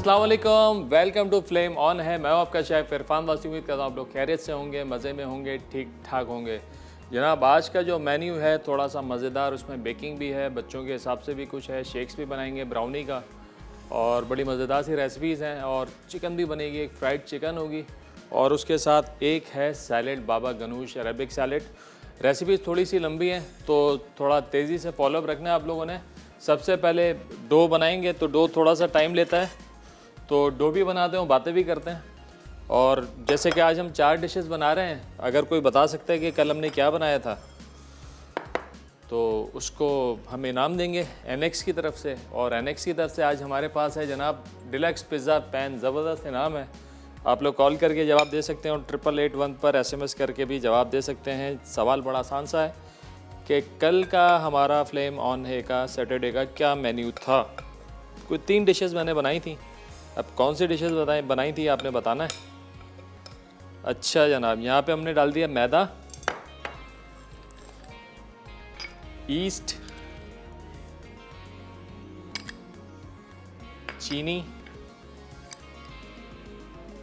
अस्सलाम वालेकुम, welcome to flame on है। मैं हूं आपका शेफ इरफान वासी। उम्मीद करता हूं आप लोग खैरियत से होंगे, मज़े में होंगे, ठीक ठाक होंगे। जनाब आज का जो मेन्यू है थोड़ा सा मज़ेदार, उसमें बेकिंग भी है, बच्चों के हिसाब से भी कुछ है, शेक्स भी बनाएंगे ब्राउनी का और बड़ी मज़ेदार सी रेसिपीज़ हैं और चिकन भी बनेगी, एक फ्राइड चिकन होगी और उसके साथ एक है सैलेड, बाबा गनूश अरेबिक सैलेड। रेसिपीज़ थोड़ी सी लंबी हैं तो थोड़ा तेज़ी से फॉलोअप रखना है आप लोगों ने। सबसे पहले डो बनाएंगे तो डो थोड़ा सा टाइम लेता है, तो डो भी बनाते हैं, बातें भी करते हैं। और जैसे कि आज हम 4 डिशेस बना रहे हैं, अगर कोई बता सकता है कि कल हमने क्या बनाया था तो उसको हम इनाम देंगे एनएक्स की तरफ से। और एनएक्स की तरफ से आज हमारे पास है जनाब डिलक्स पिज़्ज़ा पैन, ज़बरदस्त इनाम है। आप लोग कॉल करके जवाब दे सकते हैं और 8881 पर SMS करके भी जवाब दे सकते हैं। सवाल बड़ा आसान सा है कि कल का हमारा फ्लेम ऑन है का सैटरडे का क्या मेन्यू था। कोई 3 डिशेस मैंने बनाई थी, अब कौन सी डिशेस बनाई थी आपने बताना है। अच्छा जनाब, यहाँ पे हमने डाल दिया मैदा, ईस्ट, चीनी,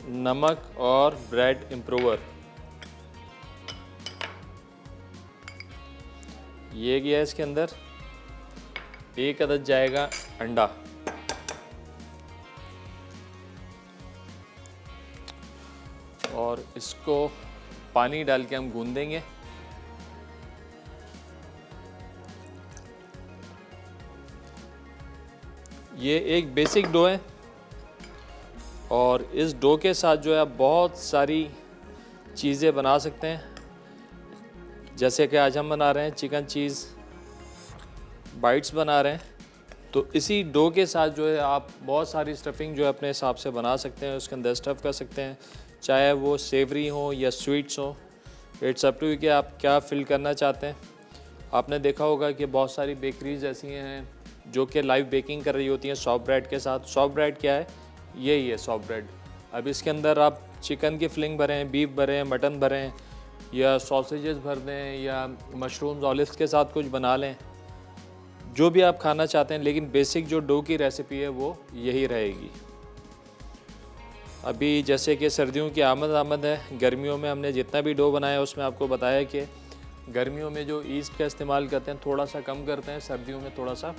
नमक और ब्रेड इम्प्रूवर। ये गया इसके अंदर। एक अदद जाएगा अंडा और इसको पानी डाल के हम गूंद देंगे। ये एक बेसिक डो है और इस डो के साथ जो है आप बहुत सारी चीज़ें बना सकते हैं। जैसे कि आज हम बना रहे हैं चिकन चीज़ बाइट्स बना रहे हैं, तो इसी डो के साथ जो है आप बहुत सारी स्टफिंग जो है अपने हिसाब से बना सकते हैं, उसके अंदर स्टफ़ कर सकते हैं, चाहे वो सेवरी हो या स्वीट्स हो। इट्स अप टू यू कि आप क्या फिल करना चाहते हैं। आपने देखा होगा कि बहुत सारी बेकरीज ऐसी हैं जो कि लाइव बेकिंग कर रही होती हैं सॉफ्ट ब्रेड के साथ। सॉफ्ट ब्रेड क्या है? यही है सॉफ्ट ब्रेड। अब इसके अंदर आप चिकन की फिलिंग भरें, बीफ भरें, मटन भरें या सॉसेजेस भर दें या मशरूम्स ऑलिव्स के साथ कुछ बना लें, जो भी आप खाना चाहते हैं। लेकिन बेसिक जो डो की रेसिपी है वो यही रहेगी। अभी जैसे कि सर्दियों की आमद है, गर्मियों में हमने जितना भी डो बनाया उसमें आपको बताया कि गर्मियों में जो ईस्ट का इस्तेमाल करते हैं थोड़ा सा कम करते हैं, सर्दियों में थोड़ा सा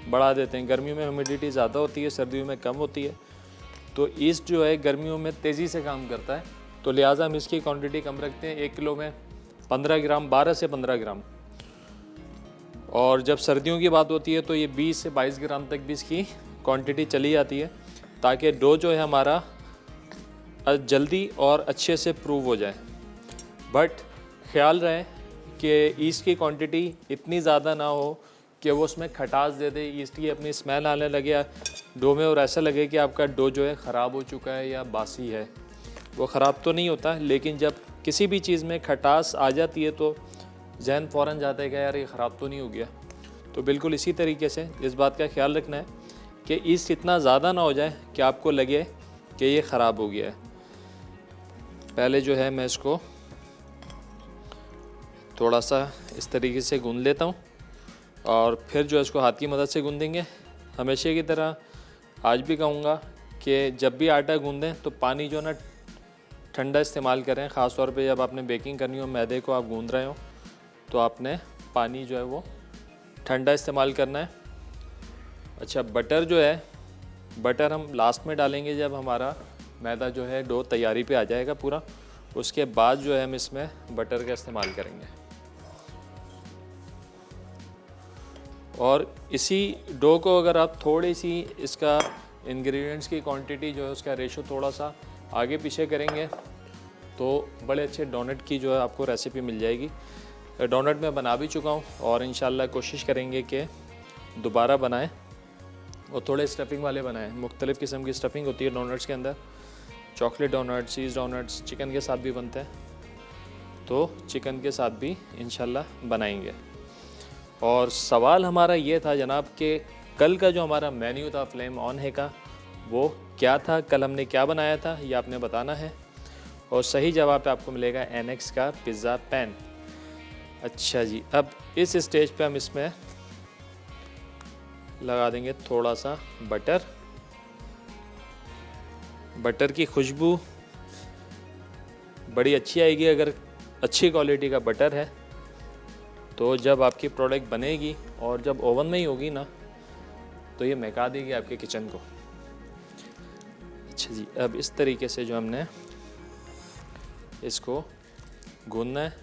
बढ़ा देते हैं। गर्मियों में ह्यूमिडिटी ज़्यादा होती है, सर्दियों में कम होती है, तो ईस्ट जो है गर्मियों में तेज़ी से काम करता है, तो लिहाजा हम इसकी क्वांटिटी कम रखते हैं। 1 किलो में 15 ग्राम, 12 से 15 ग्राम। और जब सर्दियों की बात होती है तो ये 20 से 22 ग्राम तक भी इसकी क्वांटिटी चली जाती है, ताकि डो जो है हमारा जल्दी और अच्छे से प्रूव हो जाए। बट ख्याल रहे कि ईस्ट की क्वांटिटी इतनी ज़्यादा ना हो कि वो उसमें खटास दे दे, ईस्ट की अपनी स्मेल आने लगे डो में और ऐसा लगे कि आपका डो जो है ख़राब हो चुका है या बासी है। वो ख़राब तो नहीं होता, लेकिन जब किसी भी चीज़ में खटास आ जाती है तो जहन फ़ौरन जाता है कि यार ये ख़राब तो नहीं हो गया। तो बिल्कुल इसी तरीके से इस बात का ख्याल रखना है कि ईस्ट इतना ज़्यादा ना हो जाए कि आपको लगे कि ये ख़राब हो गया है। पहले जो है मैं इसको थोड़ा सा इस तरीके से गूंद लेता हूँ और फिर जो है इसको हाथ की मदद से गूंदेंगे। हमेशा की तरह आज भी कहूँगा कि जब भी आटा गूंदें तो पानी जो ना ठंडा इस्तेमाल करें। ख़ास तौर पे जब आपने बेकिंग करनी हो, मैदे को आप गूंद रहे हो, तो आपने पानी जो है वो ठंडा इस्तेमाल करना है। अच्छा, बटर जो है, बटर हम लास्ट में डालेंगे जब हमारा मैदा जो है डो तैयारी पे आ जाएगा पूरा, उसके बाद जो है हम इसमें बटर का इस्तेमाल करेंगे। और इसी डो को अगर आप थोड़ी सी इसका इंग्रेडिएंट्स की क्वांटिटी जो है उसका रेशो थोड़ा सा आगे पीछे करेंगे तो बड़े अच्छे डोनट की जो है आपको रेसिपी मिल जाएगी। डोनट मैं बना भी चुका हूँ और इंशाल्लाह कोशिश करेंगे कि दोबारा बनाएं और थोड़े स्टफिंग वाले बनाएं। मुख्तलिफ़ किस्म की स्टफिंग होती है डोनट्स के अंदर, चॉकलेट डोनट्स, चीज़ डोनट्स, चिकन के साथ भी बनते हैं, तो चिकन के साथ भी इंशाल्लाह बनाएंगे। और सवाल हमारा ये था जनाब कि कल का जो हमारा मेन्यू था फ्लेम ऑन है का, वो क्या था, कल हमने क्या बनाया था, ये आपने बताना है। और सही जवाब पे आपको मिलेगा एनएक्स का पिज़्ज़ा पैन। अच्छा जी, अब इस स्टेज पे हम इसमें लगा देंगे थोड़ा सा बटर बटर की खुशबू बड़ी अच्छी आएगी अगर अच्छी क्वालिटी का बटर है। तो जब आपकी प्रोडक्ट बनेगी और जब ओवन में ही होगी ना, तो ये महका देगी आपके किचन को। अच्छा जी, अब इस तरीके से जो हमने इसको गूंदना है।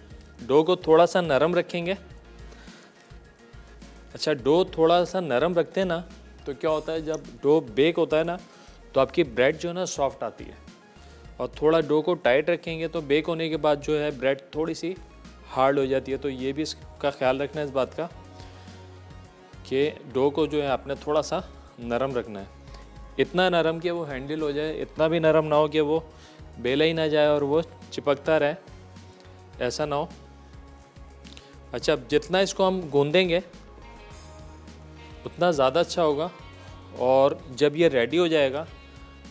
डो को थोड़ा सा नरम रखेंगे। अच्छा, डो थोड़ा सा नरम रखते हैं ना, तो क्या होता है जब डो बेक होता है ना, तो आपकी ब्रेड जो है ना सॉफ्ट आती है। और थोड़ा डो को टाइट रखेंगे तो बेक होने के बाद जो है ब्रेड थोड़ी सी हार्ड हो जाती है। तो ये भी इसका ख्याल रखना है इस बात का कि डो को जो है आपने थोड़ा सा नरम रखना है। इतना नरम कि वो हैंडल हो जाए, इतना भी नरम ना हो कि वो बेला ही ना जाए और वो चिपकता रहे, ऐसा ना हो। अच्छा, जितना इसको हम गूंदेंगे उतना ज़्यादा अच्छा होगा। और जब ये रेडी हो जाएगा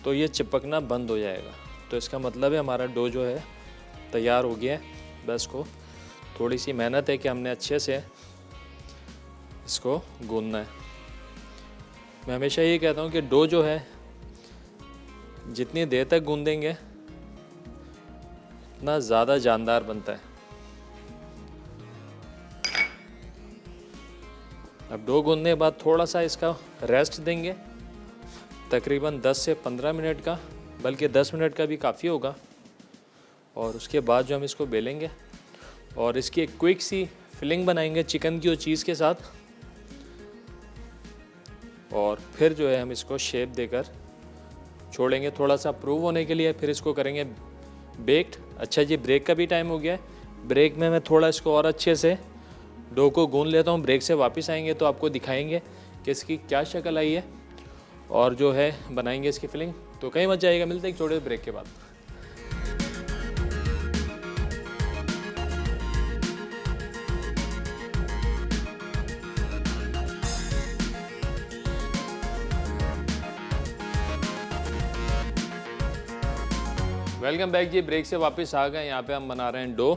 तो ये चिपकना बंद हो जाएगा। तो इसका मतलब है हमारा डो जो है तैयार हो गया है। बस को थोड़ी सी मेहनत है कि हमने अच्छे से इसको गूंदना है। मैं हमेशा ये कहता हूँ कि डो जो है जितनी देर तक गूंदेंगे उतना ज़्यादा जानदार बनता है। अब डो गूंदने के बाद थोड़ा सा इसका रेस्ट देंगे, तकरीबन 10 से 15 मिनट का, बल्कि 10 मिनट का भी काफ़ी होगा। और उसके बाद जो हम इसको बेलेंगे और इसकी एक क्विक सी फिलिंग बनाएंगे चिकन की और चीज़ के साथ। और फिर जो है हम इसको शेप देकर छोड़ेंगे थोड़ा सा प्रूव होने के लिए। फिर इसको करेंगे बेक्ड। अच्छा जी, ब्रेक का भी टाइम हो गया है। ब्रेक में मैं थोड़ा इसको और अच्छे से डो को गूंद लेता हूँ। ब्रेक से वापस आएंगे तो आपको दिखाएंगे कि इसकी क्या शक्ल आई है और जो है बनाएंगे इसकी फिलिंग। तो कहीं मत जाइएगा, मिलते हैं एक छोटे ब्रेक के बाद। वेलकम बैक जी, ब्रेक से वापस आ गए। यहाँ पे हम बना रहे हैं डो,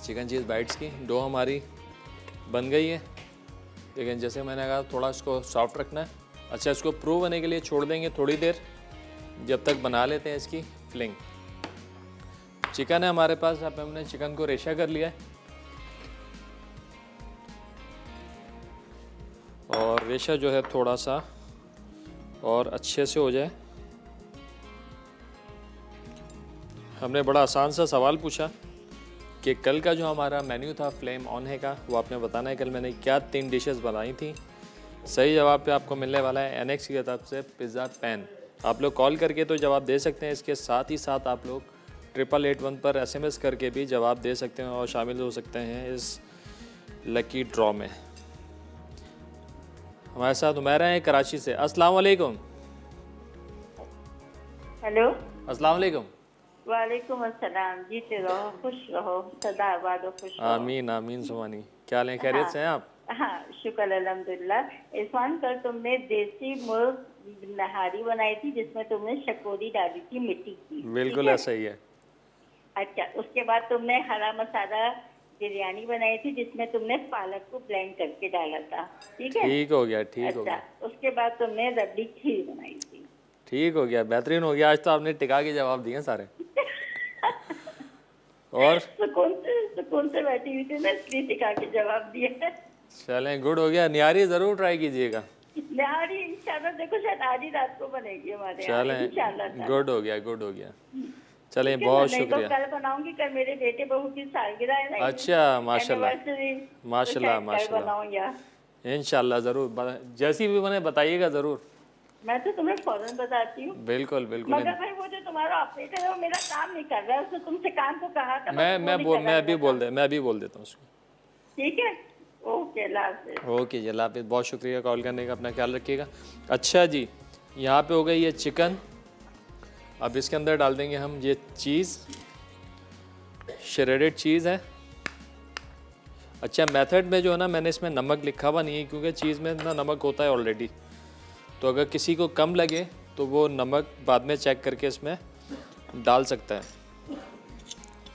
चिकन चीज़ बाइट्स की। डो हमारी बन गई है, लेकिन जैसे मैंने कहा थोड़ा इसको सॉफ्ट रखना है। अच्छा, इसको प्रूव होने के लिए छोड़ देंगे थोड़ी देर, जब तक बना लेते हैं इसकी फिलिंग। चिकन है हमारे पास, यहाँ पे हमने चिकन को रेशा कर लिया है। और रेशा जो है थोड़ा सा और अच्छे से हो जाए। हमने बड़ा आसान सा सवाल पूछा कि कल का जो हमारा मेन्यू था फ्लेम ऑन है का, वो आपने बताना है कल मैंने क्या 3 डिशेस बनाई थी। सही जवाब पे आपको मिलने वाला है एनएक्स की तरफ से पिज़्ज़ा पैन। आप लोग कॉल करके तो जवाब दे सकते हैं, इसके साथ ही साथ आप लोग 8881 पर SMS करके भी जवाब दे सकते हैं और शामिल हो सकते हैं इस लकी ड्रॉ में। हमारे साथ उमैरा है कराची से। अस्सलाम वालेकुम। हेलो, अस्सलाम वालेकुम। वालेकुम अस्सलाम। जीते रहो, खुश रहो, सदा आबाद और खुश रहो। आमीन आमीन सुमानी। क्या हाल है, खैरियत से हैं आप? हाँ, शुक्र अल्हम्दुलिल्लाह। इरफान, कल तुमने देसी मुर्ग नहारी बनाई थी जिसमें तुमने शकोरी डाली थी मिट्टी की। बिल्कुल ऐसा ही है। अच्छा, उसके बाद तुमने हरा मसाला बिरयानी बनाई थी जिसमें तुमने पालक को ब्लेंड करके डाला था। ठीक है, ठीक हो गया, ठीक हो अच्छा। गया, उसके बाद तुमने रबड़ी खीर बनाई थी। ठीक हो गया, बेहतरीन हो गया। आज तो आपने टिका के जवाब दिए सारे। और सुकून से बैठी हुई थी ना, इसलिए टिका के जवाब दिया। चलें, गुड हो गया। निहारी ज़रूर ट्राई कीजिएगा। निहारी इंशाल्लाह, देखो शायद आज ही रात को बनेगी हमारे यहाँ इंशाल्लाह। चलें, गुड हो गया, गुड हो गया। चलें, ठीक है बहुत ना? नहीं तो शुक्रिया। कल बनाऊंगी, कल मेरे बेटे बहू की सालगिरह है ना। अच्छा, माशाल्लाह एनिवर्सरी, माशाल्लाह माशाल्लाह। बनाऊंगा इंशाल्लाह ज़रूर, जैसी भी बने बताइएगा ज़रूर। मैं तो तुम्हें फौरन बताती हूँ। बिल्कुल बिल्कुल। मगर भाई वो जो तुम्हारा ऑपरेटर है वो मेरा काम नहीं कर रहा है, उसने तुमसे काम को कहा था। मैं अभी बोल देता हूँ उसको। ठीक है, ओके, अल्लाह हाफ़िज़। ओके जी, अल्लाह हाफ़िज़। बहुत शुक्रिया कॉल करने का, अपना ख्याल रखिएगा। अच्छा जी, यहाँ पे हो गई ये चिकन। अब इसके अंदर डाल देंगे हम ये चीज़, श्रेडेड चीज़ है। अच्छा, मेथड में जो है ना, मैंने इसमें नमक लिखा हुआ नहीं है क्योंकि चीज़ में ना नमक होता है ऑलरेडी। तो अगर किसी को कम लगे तो वो नमक बाद में चेक करके इसमें डाल सकता है,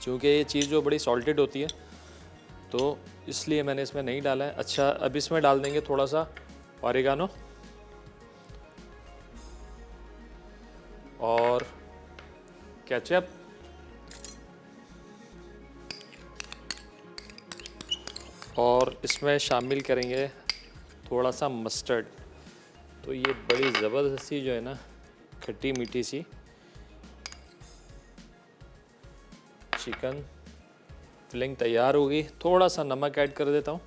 क्योंकि ये चीज़ जो बड़ी सॉल्टेड होती है, तो इसलिए मैंने इसमें नहीं डाला है। अच्छा, अब इसमें डाल देंगे थोड़ा सा ऑरिगानो। केचप, और इसमें शामिल करेंगे थोड़ा सा मस्टर्ड। तो ये बड़ी ज़बरदस्ती जो है ना खट्टी मीठी सी चिकन फिलिंग तैयार होगी। थोड़ा सा नमक ऐड कर देता हूँ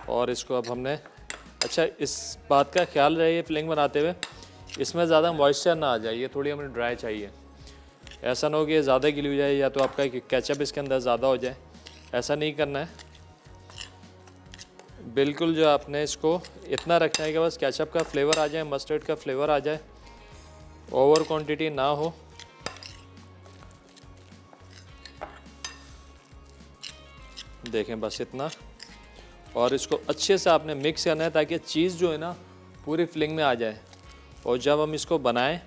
और इसको अब हमने, अच्छा इस बात का ख्याल रहे फिलिंग बनाते हुए इसमें ज़्यादा मॉइस्चर ना आ जाए, ये थोड़ी हमें ड्राई चाहिए। ऐसा ना हो कि ये ज़्यादा गिली हो जाए या तो आपका केचप इसके अंदर ज़्यादा हो जाए, ऐसा नहीं करना है। बिल्कुल जो आपने इसको इतना रखना है कि बस केचप का फ्लेवर आ जाए, मस्टर्ड का फ्लेवर आ जाए, ओवर क्वांटिटी ना हो। देखें बस इतना, और इसको अच्छे से आपने मिक्स करना है ताकि चीज़ जो है ना पूरी फिलिंग में आ जाए। और जब हम इसको बनाएं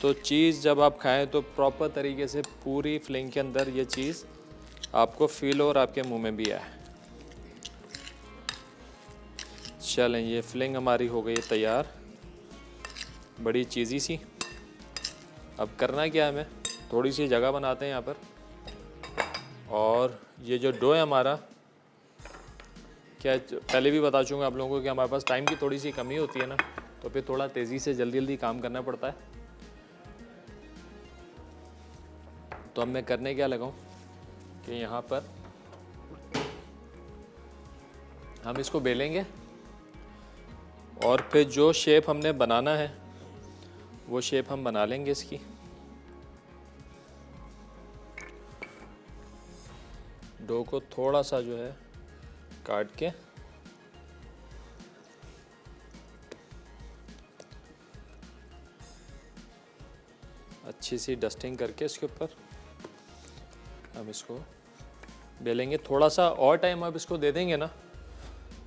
तो चीज़ जब आप खाएं तो प्रॉपर तरीके से पूरी फिलिंग के अंदर ये चीज़ आपको फील हो और आपके मुंह में भी आए। चलें, ये फिलिंग हमारी हो गई तैयार, बड़ी चीज़ी सी। अब करना क्या है, हमें थोड़ी सी जगह बनाते हैं यहाँ पर, और ये जो डो है हमारा, क्या पहले भी बता चूँगा आप लोगों को कि हमारे पास टाइम की थोड़ी सी कमी होती है ना, तो फिर थोड़ा तेज़ी से जल्दी जल्दी काम करना पड़ता है। तो अब मैं करने क्या लगा हूँ कि यहाँ पर हम इसको बेलेंगे और फिर जो शेप हमने बनाना है वो शेप हम बना लेंगे इसकी। डो को थोड़ा सा जो है काट के अच्छी सी डस्टिंग करके इसके ऊपर हम इसको बेलेंगे। थोड़ा सा और टाइम आप इसको दे देंगे ना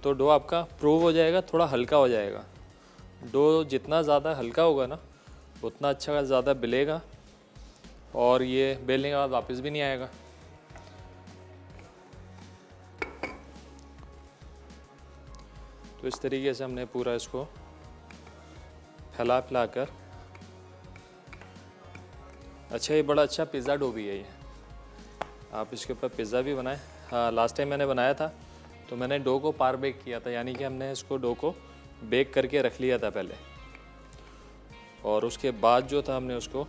तो डो आपका प्रूव हो जाएगा, थोड़ा हल्का हो जाएगा। डो जितना ज़्यादा हल्का होगा ना उतना अच्छा ज़्यादा बेलेगा और ये बेलने के बाद वापस भी नहीं आएगा। तो इस तरीके से हमने पूरा इसको फैला कर, अच्छा ये बड़ा अच्छा पिज़्ज़ा डो भी है ये, आप इसके ऊपर पिज़्ज़ा भी बनाएं। हाँ, लास्ट टाइम मैंने बनाया था तो मैंने डो को पार बेक किया था, यानी कि हमने इसको डो को बेक करके रख लिया था पहले, और उसके बाद जो था हमने उसको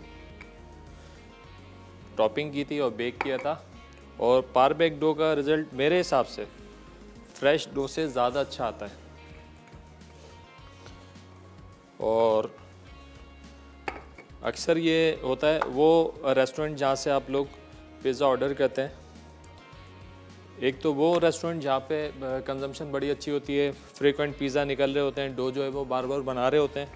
टॉपिंग की थी और बेक किया था। और पार बेक डो का रिज़ल्ट मेरे हिसाब से फ्रेश डो से ज़्यादा अच्छा आता है। और अक्सर ये होता है वो रेस्टोरेंट जहाँ से आप लोग पिज़्ज़ा ऑर्डर करते हैं, एक तो वो रेस्टोरेंट जहाँ पे कंजम्पशन बड़ी अच्छी होती है, फ्रीक्वेंट पिज़्ज़ा निकल रहे होते हैं, डो जो है वो बार बार बना रहे होते हैं,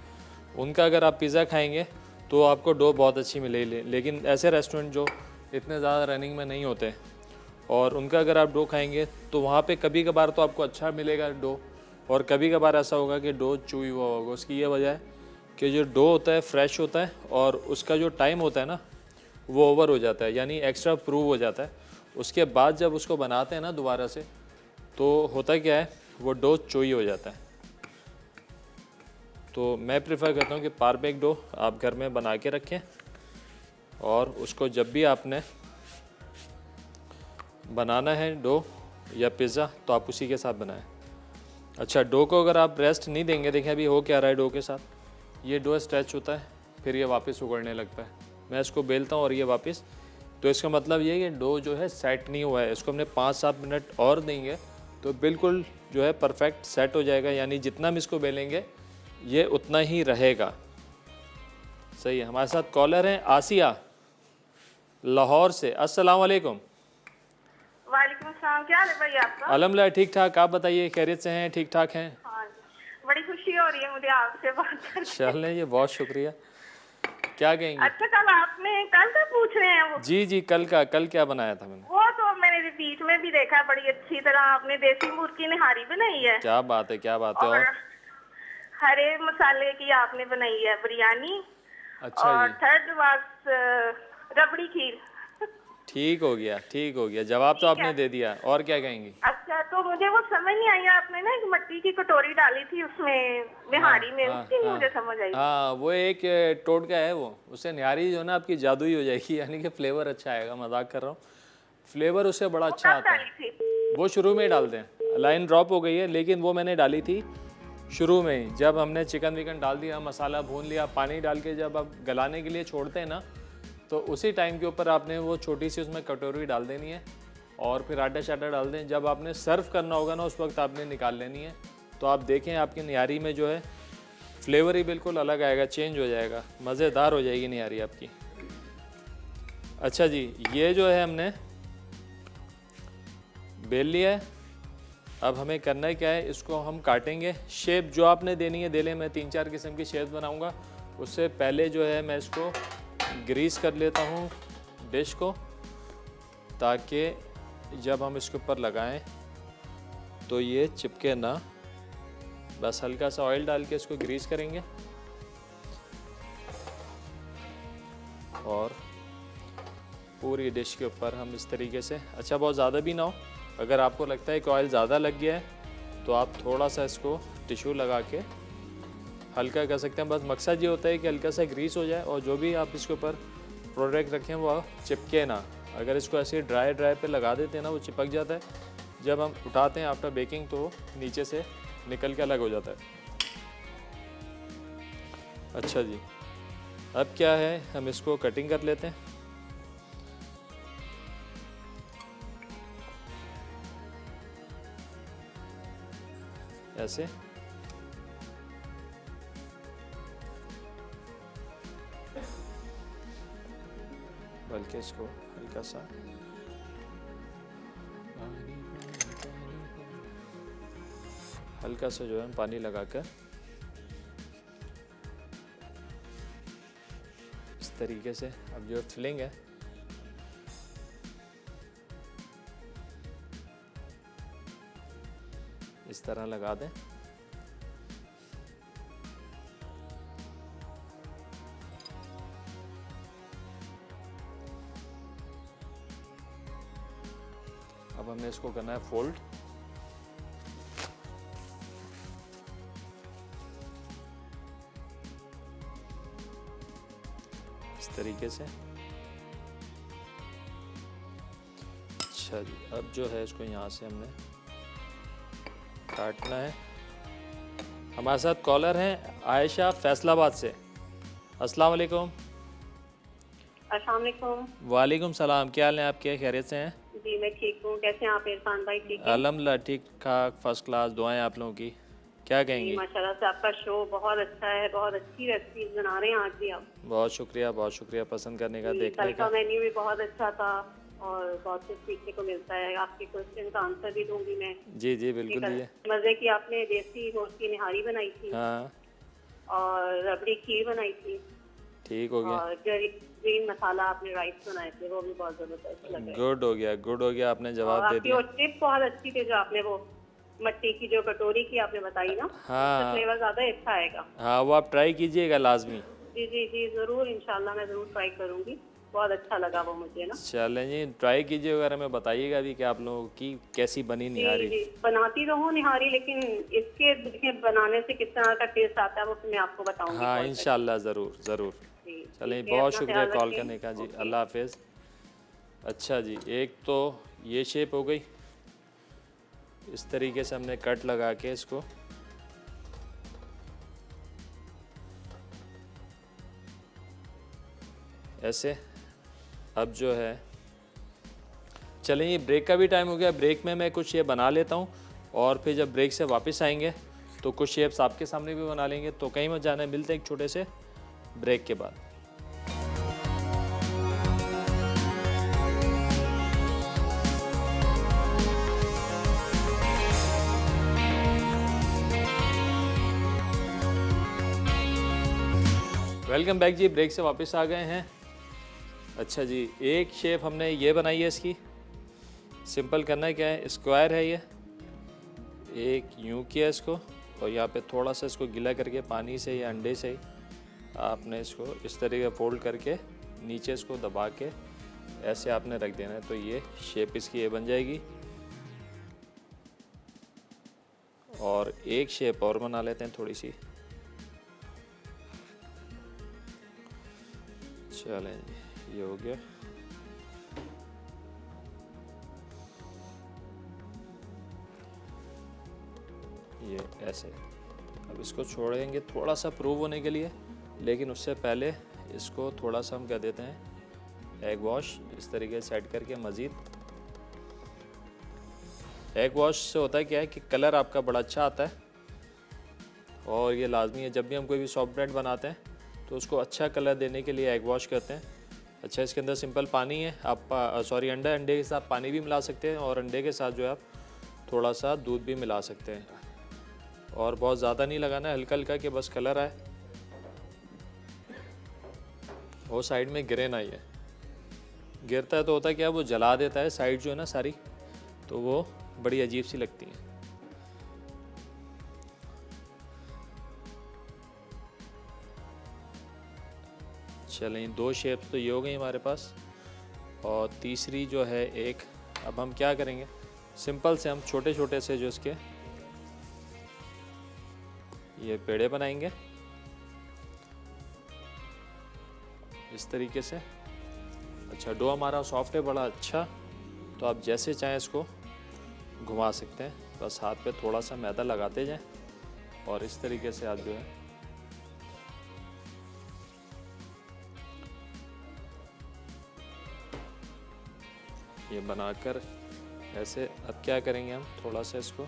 उनका अगर आप पिज़्ज़ा खाएंगे तो आपको डो बहुत अच्छी मिलेगी। लेकिन ऐसे रेस्टोरेंट जो इतने ज़्यादा रनिंग में नहीं होते और उनका अगर आप डो खाएंगे तो वहाँ पे कभी कभार तो आपको अच्छा मिलेगा डो, और कभी कभार ऐसा होगा कि डो चुई हुआ होगा। उसकी ये वजह है कि जो डो होता है फ्रेश होता है और उसका जो टाइम होता है ना वो ओवर हो जाता है, यानी एक्स्ट्रा प्रूव हो जाता है। उसके बाद जब उसको बनाते हैं ना दोबारा से तो होता क्या है, वो डो चोई हो जाता है। तो मैं प्रेफर करता हूँ कि पार बेक डो आप घर में बना के रखें और उसको जब भी आपने बनाना है डो या पिज़्ज़ा तो आप उसी के साथ बनाएं। अच्छा, डो को अगर आप रेस्ट नहीं देंगे, देखें अभी हो क्या रहा है डो के साथ, ये डो स्ट्रेच होता है फिर ये वापस उगड़ने लगता है। मैं इसको बेलता हूँ और ये वापस, तो इसका मतलब ये है कि डो जो है सेट नहीं हुआ है। इसको हमने 5-7 मिनट और देंगे तो बिल्कुल जो है परफेक्ट सेट हो जाएगा, यानी जितना हम इसको बेलेंगे ये उतना ही रहेगा। सही है। हमारे साथ कॉलर हैं आसिया लाहौर से। अस्सलाम वालेकुम। वालेकुम अस्सलाम। क्या हाल है भाई आपका? अल्हम्दुलिल्लाह ठीक ठाक, आप बताइए खैरियत से हैं? ठीक ठाक हैं? हाँ जी, बड़ी खुशी हो रही है मुझे आपसे बात करके। चलें, ये बहुत शुक्रिया। क्या कहेंगी? अच्छा, कल का पूछ रहे हैं वो? जी जी, कल क्या बनाया था मैंने? वो तो मैंने बीच में भी देखा, बड़ी अच्छी तरह आपने देसी मुर्गी निहारी बनाई है। क्या बात है, क्या बात है। और और हरे मसाले की आपने बनाई है बिरयानी। अच्छा और जी, थर्ड वाज रबड़ी खीर। ठीक हो गया, ठीक हो गया। जवाब तो ठीक है। आपने दे दिया, और क्या कहेंगी? अच्छा, तो मुझे वो समझ नहीं आई, आपने ना एक मिट्टी की कटोरी डाली थी उसमें निहारी में, उसकी नहीं मुझे समझ आई। हाँ, वो एक टोटका है वो, उससे निहारी जो है ना आपकी जादुई हो जाएगी, यानी कि फ्लेवर अच्छा आएगा। मजाक कर रहा हूँ, फ्लेवर उससे बड़ा वो अच्छा कब आता है। डाली थी? वो शुरू में ही डालते हैं, लाइन ड्रॉप हो गई है, लेकिन वो मैंने डाली थी शुरू में ही। जब हमने चिकन विकन डाल दिया, मसाला भून लिया, पानी डाल के जब आप गलाने के लिए छोड़ते हैं ना, तो उसी टाइम के ऊपर आपने वो छोटी सी उसमें कटोरी डाल देनी है और फिर आटा शाटा डाल दें। जब आपने सर्व करना होगा ना, उस वक्त आपने निकाल लेनी है। तो आप देखें आपकी निहारी में जो है फ्लेवर ही बिल्कुल अलग आएगा, चेंज हो जाएगा, मज़ेदार हो जाएगी निहारी आपकी। अच्छा जी, ये जो है हमने बेल लिया है। अब हमें करना है क्या है, इसको हम काटेंगे। शेप जो आपने देनी है दे लें, मैं 3-4 किस्म की शेप बनाऊंगा। उससे पहले जो है मैं इसको ग्रीस कर लेता हूँ डिश को, ताकि जब हम इसके ऊपर लगाएं तो ये चिपके ना। बस हल्का सा ऑयल डाल के इसको ग्रीस करेंगे और पूरी डिश के ऊपर हम इस तरीके से, अच्छा बहुत ज़्यादा भी ना हो, अगर आपको लगता है कि ऑयल ज़्यादा लग गया है तो आप थोड़ा सा इसको टिश्यू लगा के हल्का कर सकते हैं। बस मकसद ये होता है कि हल्का सा ग्रीस हो जाए और जो भी आप इसके ऊपर प्रोडक्ट रखें वो चिपके ना। अगर इसको ऐसे ड्राई पे लगा देते हैं ना, वो चिपक जाता है। जब हम उठाते हैं आफ्टर बेकिंग तो नीचे से निकल के अलग हो जाता है। अच्छा जी, अब क्या है, हम इसको कटिंग कर लेते हैं। ऐसे बल्कि इसको हल्का सा जो है पानी लगाकर इस तरीके से अब जो फिलिंग है इस तरह लगा दें। अब हमें इसको करना है फोल्ड। इस तरीके से। अच्छा जी, अब जो है इसको यहाँ से हमने काटना है। हमारे साथ कॉलर हैं आयशा फैसलाबाद से। अस्सलाम वालेकुम। अस्सलाम वालेकुम। वालेकुम सलाम, क्या हाल है आपके, खैरियत से हैं? जी मैं ठीक हूँ, कैसे हैं आप इरफान भाई? ठीक है अल्हम्दुलिल्लाह, ठीक ठाक, फर्स्ट क्लास, दुआएं आप लोगों की। क्या जी, कहेंगी? माशाल्लाह से आपका शो बहुत अच्छा है, बहुत अच्छी रेसिपी बना रहे हैं आज भी आप। बहुत शुक्रिया पसंद करने का, जी, देखने कल का। का मेन्यू भी बहुत अच्छा था और बहुत कुछ सीखने को मिलता है। आपके क्वेश्चन का आंसर भी दूंगी मैं। जी जी बिल्कुल जी। मजे की आपने देसी गोश्त की निहारी बनाई थी हाँ और रबड़ी खीर बनाई थी, ठीक हो गया, और ग्रीन मसाला आपने राइस बनाए थे, वो भी बहुत जबरदस्त लग रहे हैं। गुड हो गया, आपने और जवाब दे आपकी दिया। वो टिप बहुत अच्छी थी, जो आपने वो मट्टी की जो कटोरी की आपने बताई ना, हाँ फ्लेवर ज्यादा अच्छा आएगा। हाँ, वो आप ट्राई कीजिएगा लाजमी। जी जी जी जरूर, इंशाल्लाह मैं जरूर ट्राई करूंगी। बहुत अच्छा लगा वो मुझे ना। चलें जी, ट्राई कीजिए वगैरह, हमें बताइएगा भी कि आप लोगों की कैसी बनी जी निहारी। जी, बनाती तो हूँ निहारी, लेकिन इसके देखिए बनाने से किस तरह का टेस्ट आता है वो मैं आपको बताऊंगी। हाँ बहुत इंशाल्लाह, ज़रूर ज़रूर। जी, चलें, ठीक है, बहुत अपना शुक्रिया ख्याल कॉल रखें। करने का जी, ओके। अल्लाह हाफिज़। अच्छा जी, एक तो ये शेप हो गई, इस तरीके से हमने कट लगा के इसको ऐसे। अब जो है चलें, ये ब्रेक का भी टाइम हो गया, ब्रेक में मैं कुछ ये बना लेता हूँ और फिर जब ब्रेक से वापस आएंगे तो कुछ शेप्स आपके सामने भी बना लेंगे। तो कहीं मत जाना, मिलते हैं एक छोटे से ब्रेक के बाद। वेलकम बैक जी, ब्रेक से वापस आ गए हैं। अच्छा जी, एक शेप हमने ये बनाई है, इसकी सिंपल करना है, क्या है, स्क्वायर है ये, एक यूं किया इसको और यहाँ पे थोड़ा सा इसको गीला करके पानी से या अंडे से ही आपने इसको इस तरीके फोल्ड करके नीचे इसको दबा के ऐसे आपने रख देना है। तो ये शेप इसकी ये बन जाएगी। और एक शेप और बना लेते हैं थोड़ी सी। चलें जी, ये हो गया। ये ऐसे। अब इसको छोड़ेंगे थोड़ा सा प्रूव होने के लिए, लेकिन उससे पहले इसको थोड़ा सा हम क्या देते हैं एग वॉश, इस तरीके से सेट करके मज़ीद। एग वॉश से होता है क्या है कि कलर आपका बड़ा अच्छा आता है, और ये लाजमी है जब भी हम कोई भी सॉफ्ट ब्रेड बनाते हैं तो उसको अच्छा कलर देने के लिए एग वॉश करते हैं। अच्छा, इसके अंदर सिंपल पानी है, आप अंडे के साथ पानी भी मिला सकते हैं, और अंडे के साथ जो है आप थोड़ा सा दूध भी मिला सकते हैं, और बहुत ज़्यादा नहीं लगाना है, हल्का हल्का कि बस कलर आए वो साइड में गिरे ना। ये गिरता है तो होता है क्या, वो जला देता है साइड जो है ना सारी, तो वो बड़ी अजीब सी लगती है। चलें, 2 शेप्स तो ये हो गई हमारे पास, और तीसरी जो है एक, अब हम क्या करेंगे, सिंपल से हम छोटे छोटे से जो इसके ये पेड़े बनाएंगे इस तरीके से। अच्छा, डो हमारा सॉफ्ट है बड़ा अच्छा, तो आप जैसे चाहें इसको घुमा सकते हैं, बस हाथ पे थोड़ा सा मैदा लगाते जाएं, और इस तरीके से आप जो है ये बनाकर ऐसे। अब क्या करेंगे, हम थोड़ा सा इसको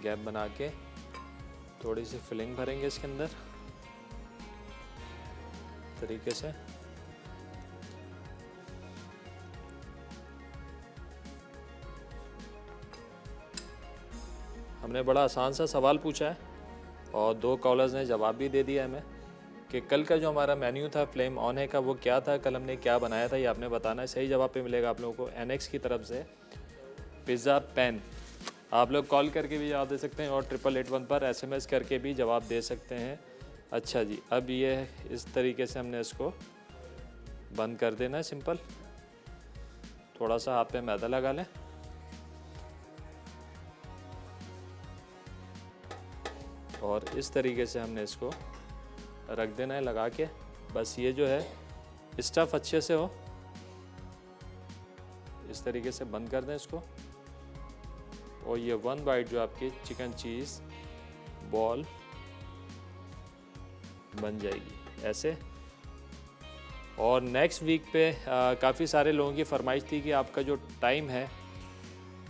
गैप बना के थोड़ी सी फिलिंग भरेंगे इसके अंदर तरीके से। हमने बड़ा आसान सा सवाल पूछा है, और 2 कॉलर्स ने जवाब भी दे दिया हमें कि कल का जो हमारा मेन्यू था फ्लेम ऑन है का, वो क्या था, कल हमने क्या बनाया था, ये आपने बताना है। सही जवाब पे मिलेगा आप लोगों को एनएक्स की तरफ से पिज़्ज़ा पैन। आप लोग कॉल करके भी जवाब दे सकते हैं, और 8881 पर एसएमएस करके भी जवाब दे सकते हैं। अच्छा जी, अब ये इस तरीके से हमने इसको बंद कर देना है सिंपल। थोड़ा सा हाथ पे मैदा लगा लें, और इस तरीके से हमने इसको रख देना है लगा के। बस ये जो है स्टफ़ अच्छे से हो, इस तरीके से बंद कर दें इसको, और ये 1 बाइट जो आपकी चिकन चीज़ बॉल बन जाएगी ऐसे। और नेक्स्ट वीक पे काफ़ी सारे लोगों की फरमाइश थी कि आपका जो टाइम है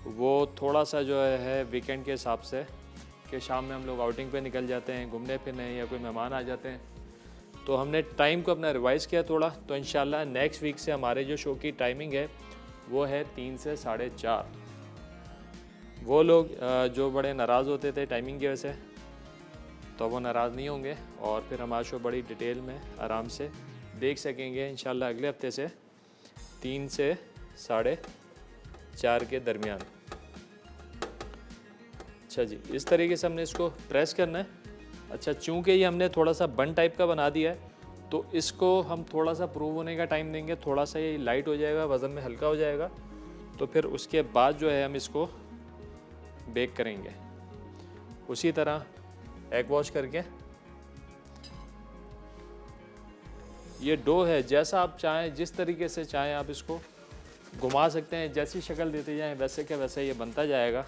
वो थोड़ा सा जो है वीकेंड के हिसाब से, कि शाम में हम लोग आउटिंग पे निकल जाते हैं घूमने फिरने, या कोई मेहमान आ जाते हैं, तो हमने टाइम को अपना रिवाइज़ किया थोड़ा। तो इंशाल्लाह नेक्स्ट वीक से हमारे जो शो की टाइमिंग है वो है 3 से 4:30। वो लोग जो बड़े नाराज़ होते थे टाइमिंग की वजह से, तो वो नाराज़ नहीं होंगे, और फिर हमारा शो बड़ी डिटेल में आराम से देख सकेंगे इंशाल्लाह अगले हफ्ते से 3 से 4:30 के दरमियान। अच्छा जी, इस तरीके से हमने इसको प्रेस करना है। अच्छा, चूँकि ये हमने थोड़ा सा बन टाइप का बना दिया है, तो इसको हम थोड़ा सा प्रूव होने का टाइम देंगे, थोड़ा सा ये लाइट हो जाएगा, वज़न में हल्का हो जाएगा, तो फिर उसके बाद जो है हम इसको बेक करेंगे उसी तरह एग वॉश करके। ये डो है, जैसा आप चाहें, जिस तरीके से चाहें आप इसको घुमा सकते हैं, जैसी शक्ल देते जाएं वैसे के वैसे ये बनता जाएगा।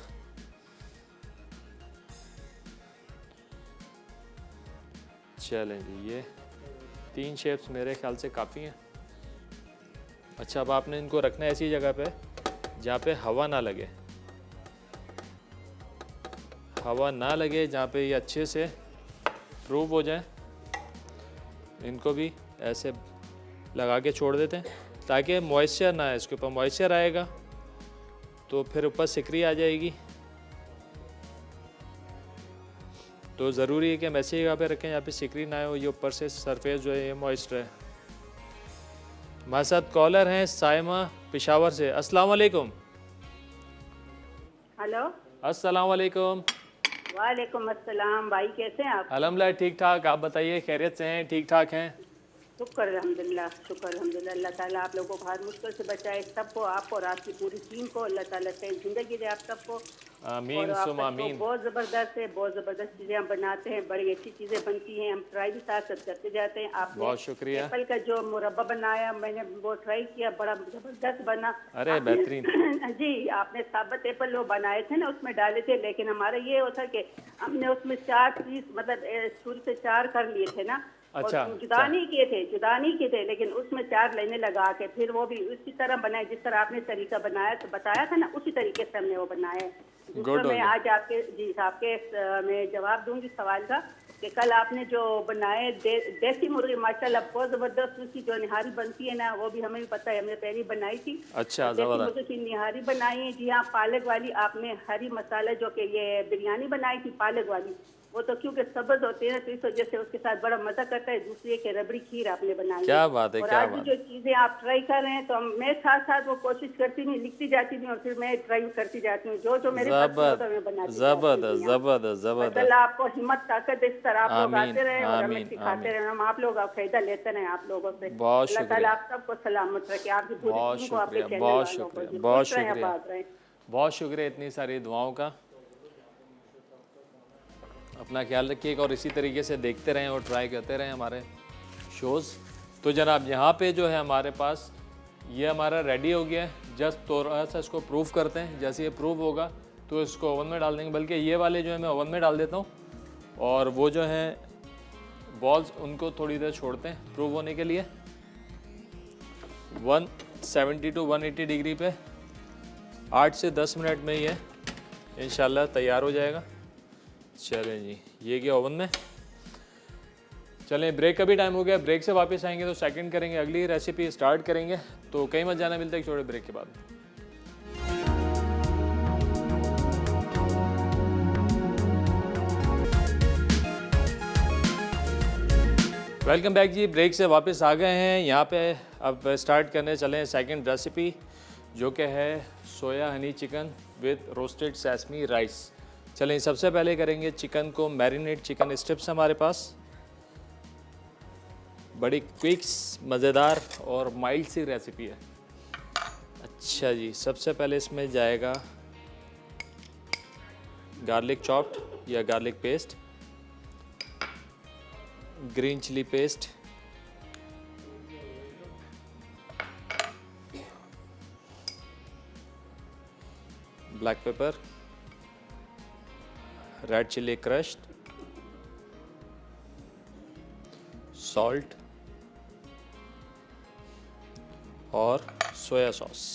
चलें जी, ये 3 शेप्स मेरे ख्याल से काफ़ी हैं। अच्छा, अब आपने इनको रखना है ऐसी जगह पे जहाँ पे हवा ना लगे, हवा ना लगे, जहाँ पे ये अच्छे से प्रूव हो जाए। इनको भी ऐसे लगा के छोड़ देते हैं ताकि मॉइस्चर ना आए, इसके ऊपर मॉइस्चर आएगा तो फिर ऊपर सिकरी आ जाएगी। तो ज़रूरी है कि हम ऐसी जगह पे रखें जहाँ पे सिकरी ना हो, ये ऊपर से सरफेस जो है ये मॉइस्चर है। हमारे साथ कॉलर हैं साइमा पेशावर से। अस्सलाम वालेकुम। हेलो, अस्सलाम वालेकुम। वालेकुम अस्सलाम। भाई कैसे हैं आप? अल्हम्दुलिल्लाह ठीक ठाक, आप बताइए खैरियत से हैं? ठीक ठाक हैं? शुक्र अल्हम्दुलिल्लाह, शुक्र अल्हम्दुलिल्लाह। अल्लाह ताला आप लोगों को हर मुश्किल से बचाए, सबको, आपको और आपकी पूरी टीम को। अल्लाह ताला से जिंदगी दे आप सबको। और आमीन आप सुम सबको आमीन। बहुत ज़बरदस्त है, बहुत ज़बरदस्त चीज़ें हम बनाते हैं, बड़ी अच्छी चीज़ें बनती हैं, हम ट्राई भी साथ साथ करते जाते हैं। आपने बहुत शुक्रिया। एप्पल का जो मुरब्बा बनाया, मैंने वो ट्राई किया, बड़ा ज़बरदस्त बना। अरे बेहतरीन। जी, आपने साबुत एप्पल वो बनाए थे ना, उसमें डाले थे, लेकिन हमारा ये होता कि हमने उसमें 4 पीस मतलब छुरी से 4 कर लिए थे ना, और अच्छा जुदा नहीं किए थे, जुदा नहीं किए थे, लेकिन उसमें 4 लाइनें लगा के फिर वो भी उसी तरह बनाए जिस तरह आपने तरीका बनाया तो बताया था ना, उसी तरीके से हमने वो बनाया है। गुड दूसरा हो मैं गया। आज आपके जी आपके मैं जवाब दूंगी सवाल का कि कल आपने जो बनाए देसी मुर्गी माशाल्लाह बहुत ज़बरदस्त, उसकी जो निहारी बनती है ना, वो भी हमें भी पता है, हमने पहले बनाई थी। अच्छा और देसी ज़बरदस्त। मुर्गी की निहारी बनाई है जी हाँ। पालक वाली आपने हरी मसाला जो कि ये बिरयानी बनाई थी पालक वाली, वो तो क्योंकि सब्ज़ होते हैं ना, तो इस वजह से उसके साथ बड़ा मज़ा करता है। दूसरी एक रबड़ी खीर आपने बनाई क्या है। बात है, और क्या आज भी बात जो है। चीज़ें आप ट्राई कर रहे हैं, तो मैं साथ साथ वो कोशिश करती नहीं, लिखती जाती नहीं, और फिर मैं ट्राई करती जाती हूँ। जो जो मेरे पास है, वो तो मैं बनाती जाती हूँ ज़बरदस्त जी हाँ। ज़बरदस्त बस ज़बरदस्त। अल्लाह आपको हिम्मत ताकत इस तरह आप लोग आमीन आते रहे और हमें आमीन सिखाते आमीन। रहे, हम आप लोग आप फायदा लेते रहे आप लोगों से। बहुत अल्लाह ताला शुक्रिया, आप सबको सलामत रखे, आपकी पूरी बहुत टीम को, आपके शुक्रिया, चैनल बहुत वालों को शुक्रिया, जी, बहुत खुश रहें, शुक्रिया, आबाद रहें। बहुत शुक्रिया इतनी सारी दुआओं का। अपना ख्याल रखिएगा और इसी तरीके से देखते रहें और ट्राई करते रहें हमारे शोज़। तो जनाब यहाँ पे जो है हमारे पास ये हमारा रेडी हो गया है। जस्ट थोड़ा सा इसको प्रूव करते हैं, जैसे ये प्रूव होगा तो इसको ओवन में डाल देंगे। बल्कि ये वाले जो है मैं ओवन में डाल देता हूँ, और वो जो हैं बॉल्स उनको थोड़ी देर छोड़ते हैं प्रूव होने के लिए। 170 to 180 डिग्री पे 8 से 10 मिनट में ये इंशाल्लाह तैयार हो जाएगा। चलें जी, ये गया ओवन में। चलें, ब्रेक का भी टाइम हो गया, ब्रेक से वापस आएंगे तो सेकंड करेंगे, अगली रेसिपी स्टार्ट करेंगे। तो कहीं मत जाना, मिलता है एक छोटे ब्रेक के बाद। वेलकम बैक जी, ब्रेक से वापस आ गए हैं। यहाँ पे अब स्टार्ट करने चले हैं सेकंड रेसिपी, जो कि है soya honey chicken with roasted sesame rice. चलें, सबसे पहले करेंगे चिकन को मैरिनेट। चिकन स्ट्रिप्स हमारे पास, बड़ी क्विक्स, मज़ेदार और माइल्ड सी रेसिपी है। अच्छा जी, सबसे पहले इसमें जाएगा गार्लिक चॉप्ड या garlic paste, green chilli paste, black pepper, red chilli crushed, salt और सोया सॉस।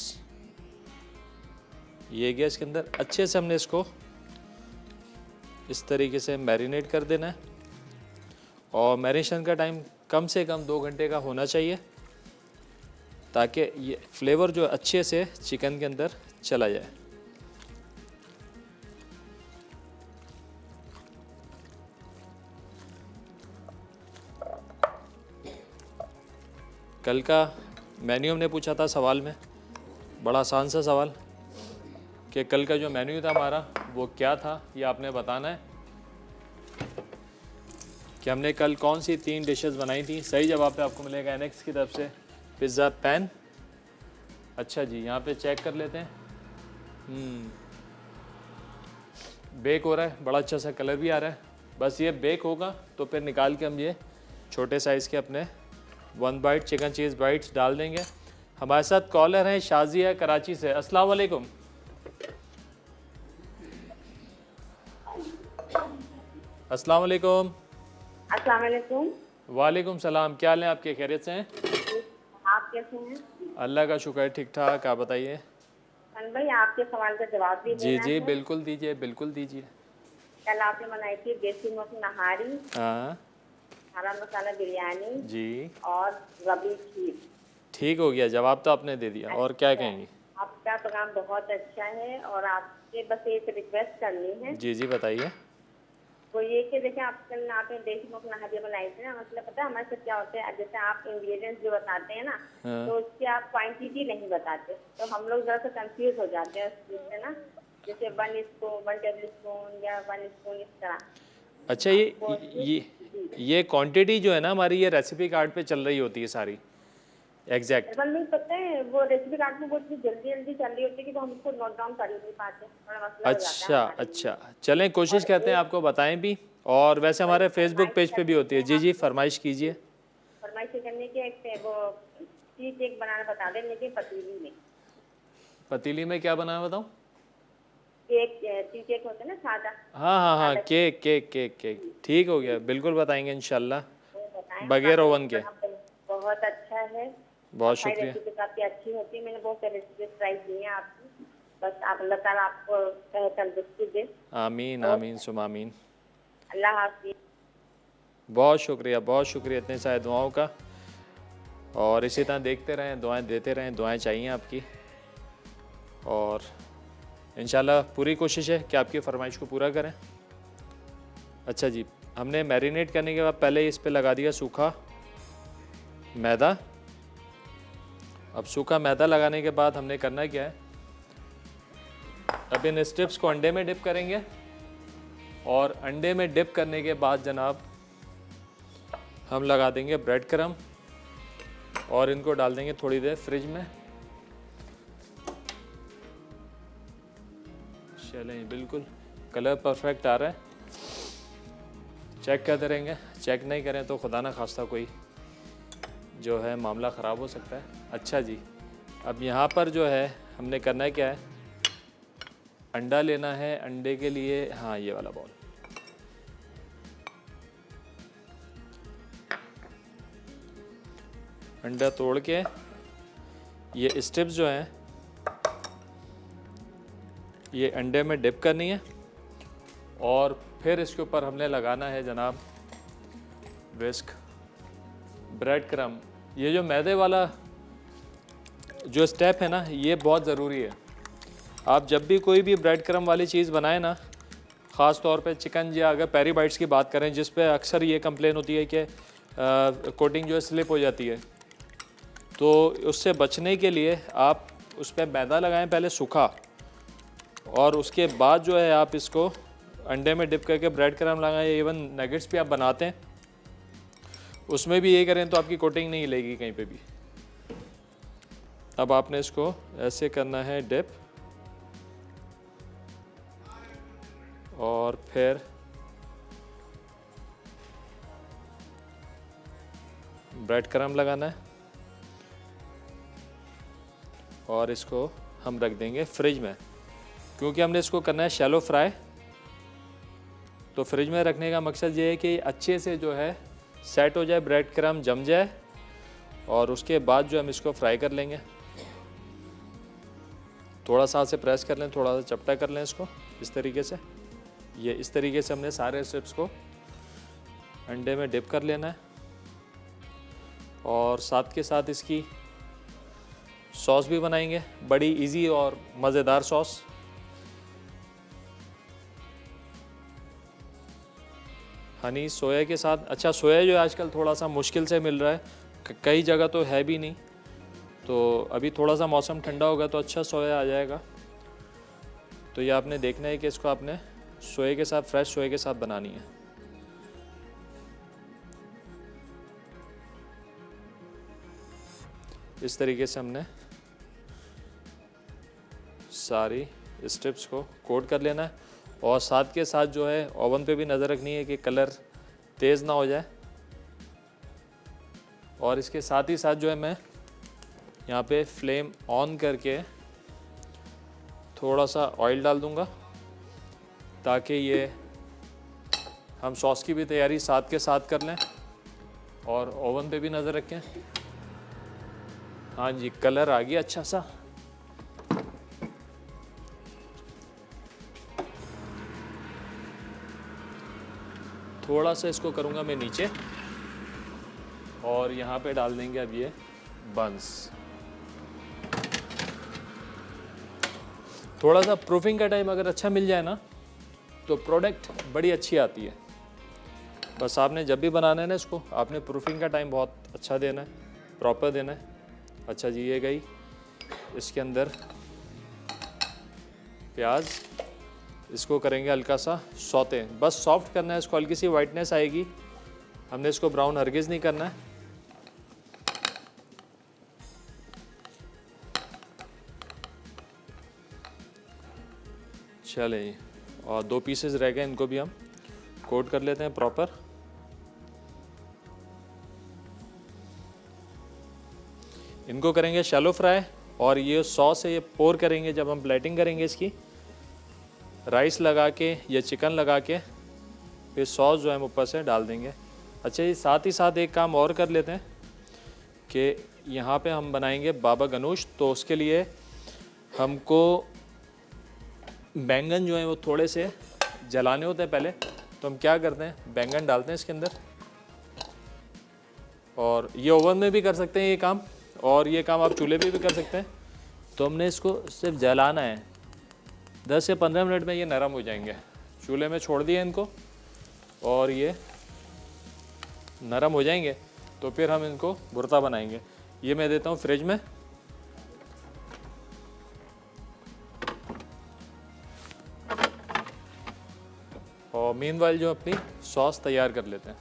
ये गया इसके अंदर। अच्छे से हमने इसको इस तरीके से मैरिनेट कर देना है, और मैरिनेशन का टाइम कम से कम 2 घंटे का होना चाहिए, ताकि ये फ्लेवर जो अच्छे से चिकन के अंदर चला जाए। कल का मेन्यू हमने पूछा था सवाल में, बड़ा आसान सा सवाल, कि कल का जो मेन्यू था हमारा वो क्या था, ये आपने बताना है कि हमने कल कौन सी 3 डिशेस बनाई थी। सही जवाब पे आपको मिलेगा एनेक्स की तरफ से पिज़्ज़ा पैन। अच्छा जी, यहाँ पे चेक कर लेते हैं। बेक हो रहा है, बड़ा अच्छा सा कलर भी आ रहा है। बस ये बेक होगा तो फिर निकाल के हम ये छोटे साइज़ के अपने 1 बाइट चिकन चीज़ बाइट्स डाल देंगे। हमारे साथ कॉलर हैं शाजिया कराची से। अस्सलाम वालेकुम। अस्सलाम वालेकुम। अस्सलाम वालेकुम। वालेकुम सलाम। क्या हाल है आपके, खैरियत से हैं? आप कैसे हैं? अल्लाह का शुक्र है, ठीक ठाक। आप बताइए। अन भाई, आपके सवाल का जवाब भी जी देना जी, है। बिल्कुल दीजिए, बिल्कुल दीजिए। कल आपने बनाई थी देसी मुर्ग नहारी, हाँ हरा मसाला बिरयानी जी, और रबड़ी खीर। ठीक हो गया, जवाब तो आपने दे दिया। और क्या कहेंगी? आपका प्रोग्राम बहुत अच्छा है, और आपसे बस एक रिक्वेस्ट करनी है। जी जी बताइए। वो ये कि देखिए, आप कल आपने देसी मुर्ग नहारी बनाई थी ना, मतलब पता है हमारे साथ क्या होता है, जैसे आप इंग्रेडिएंट्स जो बताते हैं ना, हाँ। तो उसकी आप क्वांटिटी नहीं बताते, तो हम लोग जरा सा कंफ्यूज हो जाते हैं उस चीज़ से ना। जैसे 1 टेबल स्पून या 1 स्पून इस तरह। अच्छा, ये क्वांटिटी जो है ना हमारी, ये रेसिपी कार्ड पे चल रही होती है सारी एग्जैक्ट। डबल नहीं पता है, वो रेसिपी कार्ड में बहुत जल्दी जल्दी चल रही होती है कि तो हम उसको नोट डाउन कर ही नहीं पाते, थोड़ा मसला हो जाता है अच्छा हमारे लिए। अच्छा, चलें कोशिश करते हैं आपको बताएं भी, और वैसे हमारे फेसबुक पेज पे भी होती है। जी जी, फरमाइश कीजिए। फरमाइश करने के एक वो चीज केक बनाना बता दें, लेकिन पतीली में पतीली में क्या बनाया बताऊं? केक, टी केक होता है ना सादा, हाँ हाँ हाँ, केक केक केक केक, ठीक हो गया, बिल्कुल बताएंगे इंशाल्लाह, वो बताएं। बगैर ओवन के। बहुत अच्छा है, बहुत हमारी शुक्रिया। रेसिपी काफी अच्छी होती है, मैंने बहुत सारी रेसिपी ट्राई की है आपकी, बस आप अल्लाह ताला आपको तंदुरुस्ती दे। आमीन आमीन सुम आमीन। अल्लाह हाफिज। बहुत शुक्रिया इतने सारे दुआओं का, और इसी तरह देखते रहें, दुआएं देते रहें, दुआएं चाहिए आपकी, और इंशाल्लाह पूरी कोशिश है कि आपकी फरमाइश को पूरा करें। अच्छा जी, हमने मैरिनेट करने के बाद पहले इस पे लगा दिया सूखा मैदा। अब सूखा मैदा लगाने के बाद हमने करना क्या है, अब इन स्ट्रिप्स को अंडे में डिप करेंगे, और अंडे में डिप करने के बाद जनाब हम लगा देंगे ब्रेड क्रम, और इनको डाल देंगे थोड़ी देर फ्रिज में। चलें, बिल्कुल कलर परफेक्ट आ रहा है, चेक करते रहेंगे, चेक नहीं करें तो खुदा ना खास्ता कोई जो है मामला ख़राब हो सकता है। अच्छा जी, अब यहाँ पर जो है हमने करना है क्या है, अंडा लेना है, अंडे के लिए हाँ ये वाला बॉल, अंडा तोड़ के ये स्ट्रिप्स जो हैं ये अंडे में डिप करनी है, और फिर इसके ऊपर हमने लगाना है जनाब विस्क, ब्रेड क्रम। ये जो मैदे वाला जो स्टेप है ना, ये बहुत ज़रूरी है। आप जब भी कोई भी ब्रेड क्रम वाली चीज़ बनाएं ना, ख़ास तौर पे चिकन या अगर पेरी बाइट्स की बात करें, जिस पे अक्सर ये कंप्लेन होती है कि कोटिंग जो है स्लिप हो जाती है, तो उससे बचने के लिए आप उस पर मैदा लगाएं पहले सूखा, और उसके बाद जो है आप इसको अंडे में डिप करके ब्रेड क्रम लगाएं। इवन नगेट्स भी आप बनाते हैं उसमें भी ये करें तो आपकी कोटिंग नहीं लेगी कहीं पे भी। अब आपने इसको ऐसे करना है डिप, और फिर ब्रेड क्रम लगाना है, और इसको हम रख देंगे फ्रिज में, क्योंकि हमने इसको करना है शैलो फ्राई। तो फ्रिज में रखने का मकसद ये है कि अच्छे से जो है सेट हो जाए, ब्रेड क्रम जम जाए, और उसके बाद जो हम इसको फ्राई कर लेंगे। थोड़ा सा से प्रेस कर लें, थोड़ा सा चपटा कर लें इसको, इस तरीके से। ये इस तरीके से हमने सारे स्ट्रिप्स को अंडे में डिप कर लेना है, और साथ के साथ इसकी सॉस भी बनाएंगे, बड़ी इजी और मज़ेदार सॉस। हनी सोया के साथ। अच्छा, सोया जो आजकल थोड़ा सा मुश्किल से मिल रहा है, कई जगह तो है भी नहीं, तो अभी थोड़ा सा मौसम ठंडा होगा तो अच्छा सोया आ जाएगा। तो ये आपने देखना है कि इसको आपने सोए के साथ, फ्रेश सोए के साथ बनानी है। इस तरीके से हमने सारी स्ट्रिप्स को कोट कर लेना है, और साथ के साथ जो है ओवन पे भी नज़र रखनी है कि कलर तेज़ ना हो जाए। और इसके साथ ही साथ जो है मैं यहाँ पे फ्लेम ऑन करके थोड़ा सा ऑयल डाल दूँगा, ताकि ये हम सॉस की भी तैयारी साथ के साथ कर लें, और ओवन पे भी नज़र रखें। हाँ जी, कलर आ गया अच्छा सा। थोड़ा सा इसको करूँगा मैं नीचे, और यहाँ पे डाल देंगे अब ये बंस। थोड़ा सा प्रूफिंग का टाइम अगर अच्छा मिल जाए ना, तो प्रोडक्ट बड़ी अच्छी आती है। बस आपने जब भी बनाना है ना इसको, आपने प्रूफिंग का टाइम बहुत अच्छा देना है, प्रॉपर देना है। अच्छा जी, ये गई इसके अंदर प्याज, इसको करेंगे हल्का सा सौते, बस सॉफ्ट करना है इसको, हल्की सी वाइटनेस आएगी हमने इसको ब्राउन हरगिज़ नहीं करना है। चले जी, और 2 पीसेस रह गए, इनको भी हम कोट कर लेते हैं प्रॉपर। इनको करेंगे शैलो फ्राई, और ये सॉस है ये पोर करेंगे जब हम प्लेटिंग करेंगे इसकी, राइस लगा के या चिकन लगा के फिर सॉस जो है हम ऊपर से डाल देंगे। अच्छा जी, साथ ही साथ एक काम और कर लेते हैं कि यहाँ पे हम बनाएंगे बाबा गनूश, तो उसके लिए हमको बैंगन जो है वो थोड़े से जलाने होते हैं पहले। तो हम क्या करते हैं, बैंगन डालते हैं इसके अंदर, और ये ओवन में भी कर सकते हैं ये काम, और ये काम आप चूल्हे पे भी कर सकते हैं। तो हमने इसको सिर्फ जलाना है, 10 से 15 मिनट में ये नरम हो जाएंगे। चूल्हे में छोड़ दिए इनको, और ये नरम हो जाएंगे तो फिर हम इनको भुर्ता बनाएंगे। ये मैं देता हूँ फ्रिज में। और मीनवाइल जो अपनी सॉस तैयार कर लेते हैं।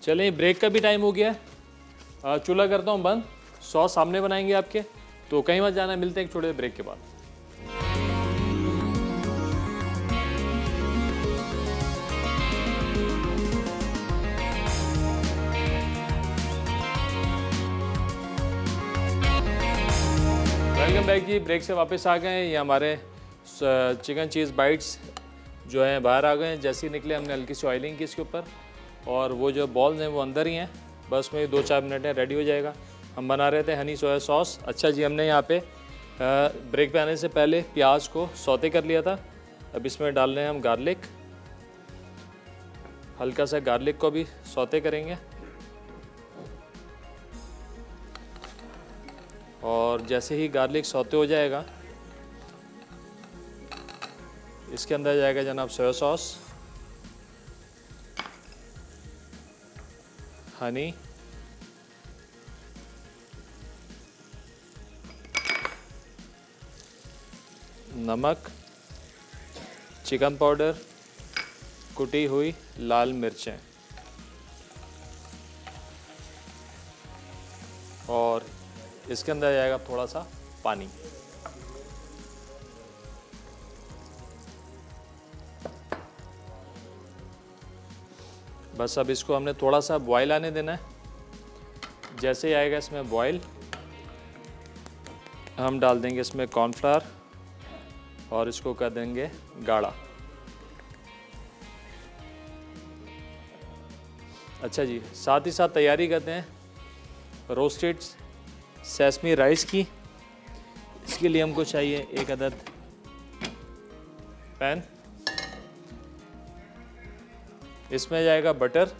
चलें, ब्रेक का भी टाइम हो गया है, चूल्हा करता हूँ बंद। सॉस सामने बनाएंगे आपके, तो कहीं मत जाना, मिलते हैं एक छोटे ब्रेक के बाद। वेलकम बैक जी, ब्रेक से वापस आ गए हैं। ये हमारे चिकन चीज़ बाइट्स जो हैं बाहर आ गए हैं। जैसे ही निकले हमने हल्की सी ऑयलिंग की इसके ऊपर, और वो जो बॉल्स हैं वो अंदर ही हैं, बस में 2-4 मिनट में रेडी हो जाएगा। हम बना रहे थे हनी सोया सॉस। अच्छा जी, हमने यहाँ पे ब्रेक पे आने से पहले प्याज को सौते कर लिया था। अब इसमें डाल रहे हैं हम गार्लिक, हल्का सा गार्लिक को भी सौते करेंगे। और जैसे ही गार्लिक सौते हो जाएगा, इसके अंदर जाएगा जनाब सोया सॉस, हनी, नमक, चिकन पाउडर, कुटी हुई लाल मिर्चें, और इसके अंदर जाएगा थोड़ा सा पानी। बस अब इसको हमने थोड़ा सा बॉयल आने देना है। जैसे ही आएगा इसमें बॉयल, हम डाल देंगे इसमें कॉर्नफ्लावर और इसको कर देंगे गाढ़ा। अच्छा जी, साथ ही साथ तैयारी करते हैं रोस्टेड सेसमी राइस की। इसके लिए हमको चाहिए 1 अदद पैन, इसमें जाएगा बटर।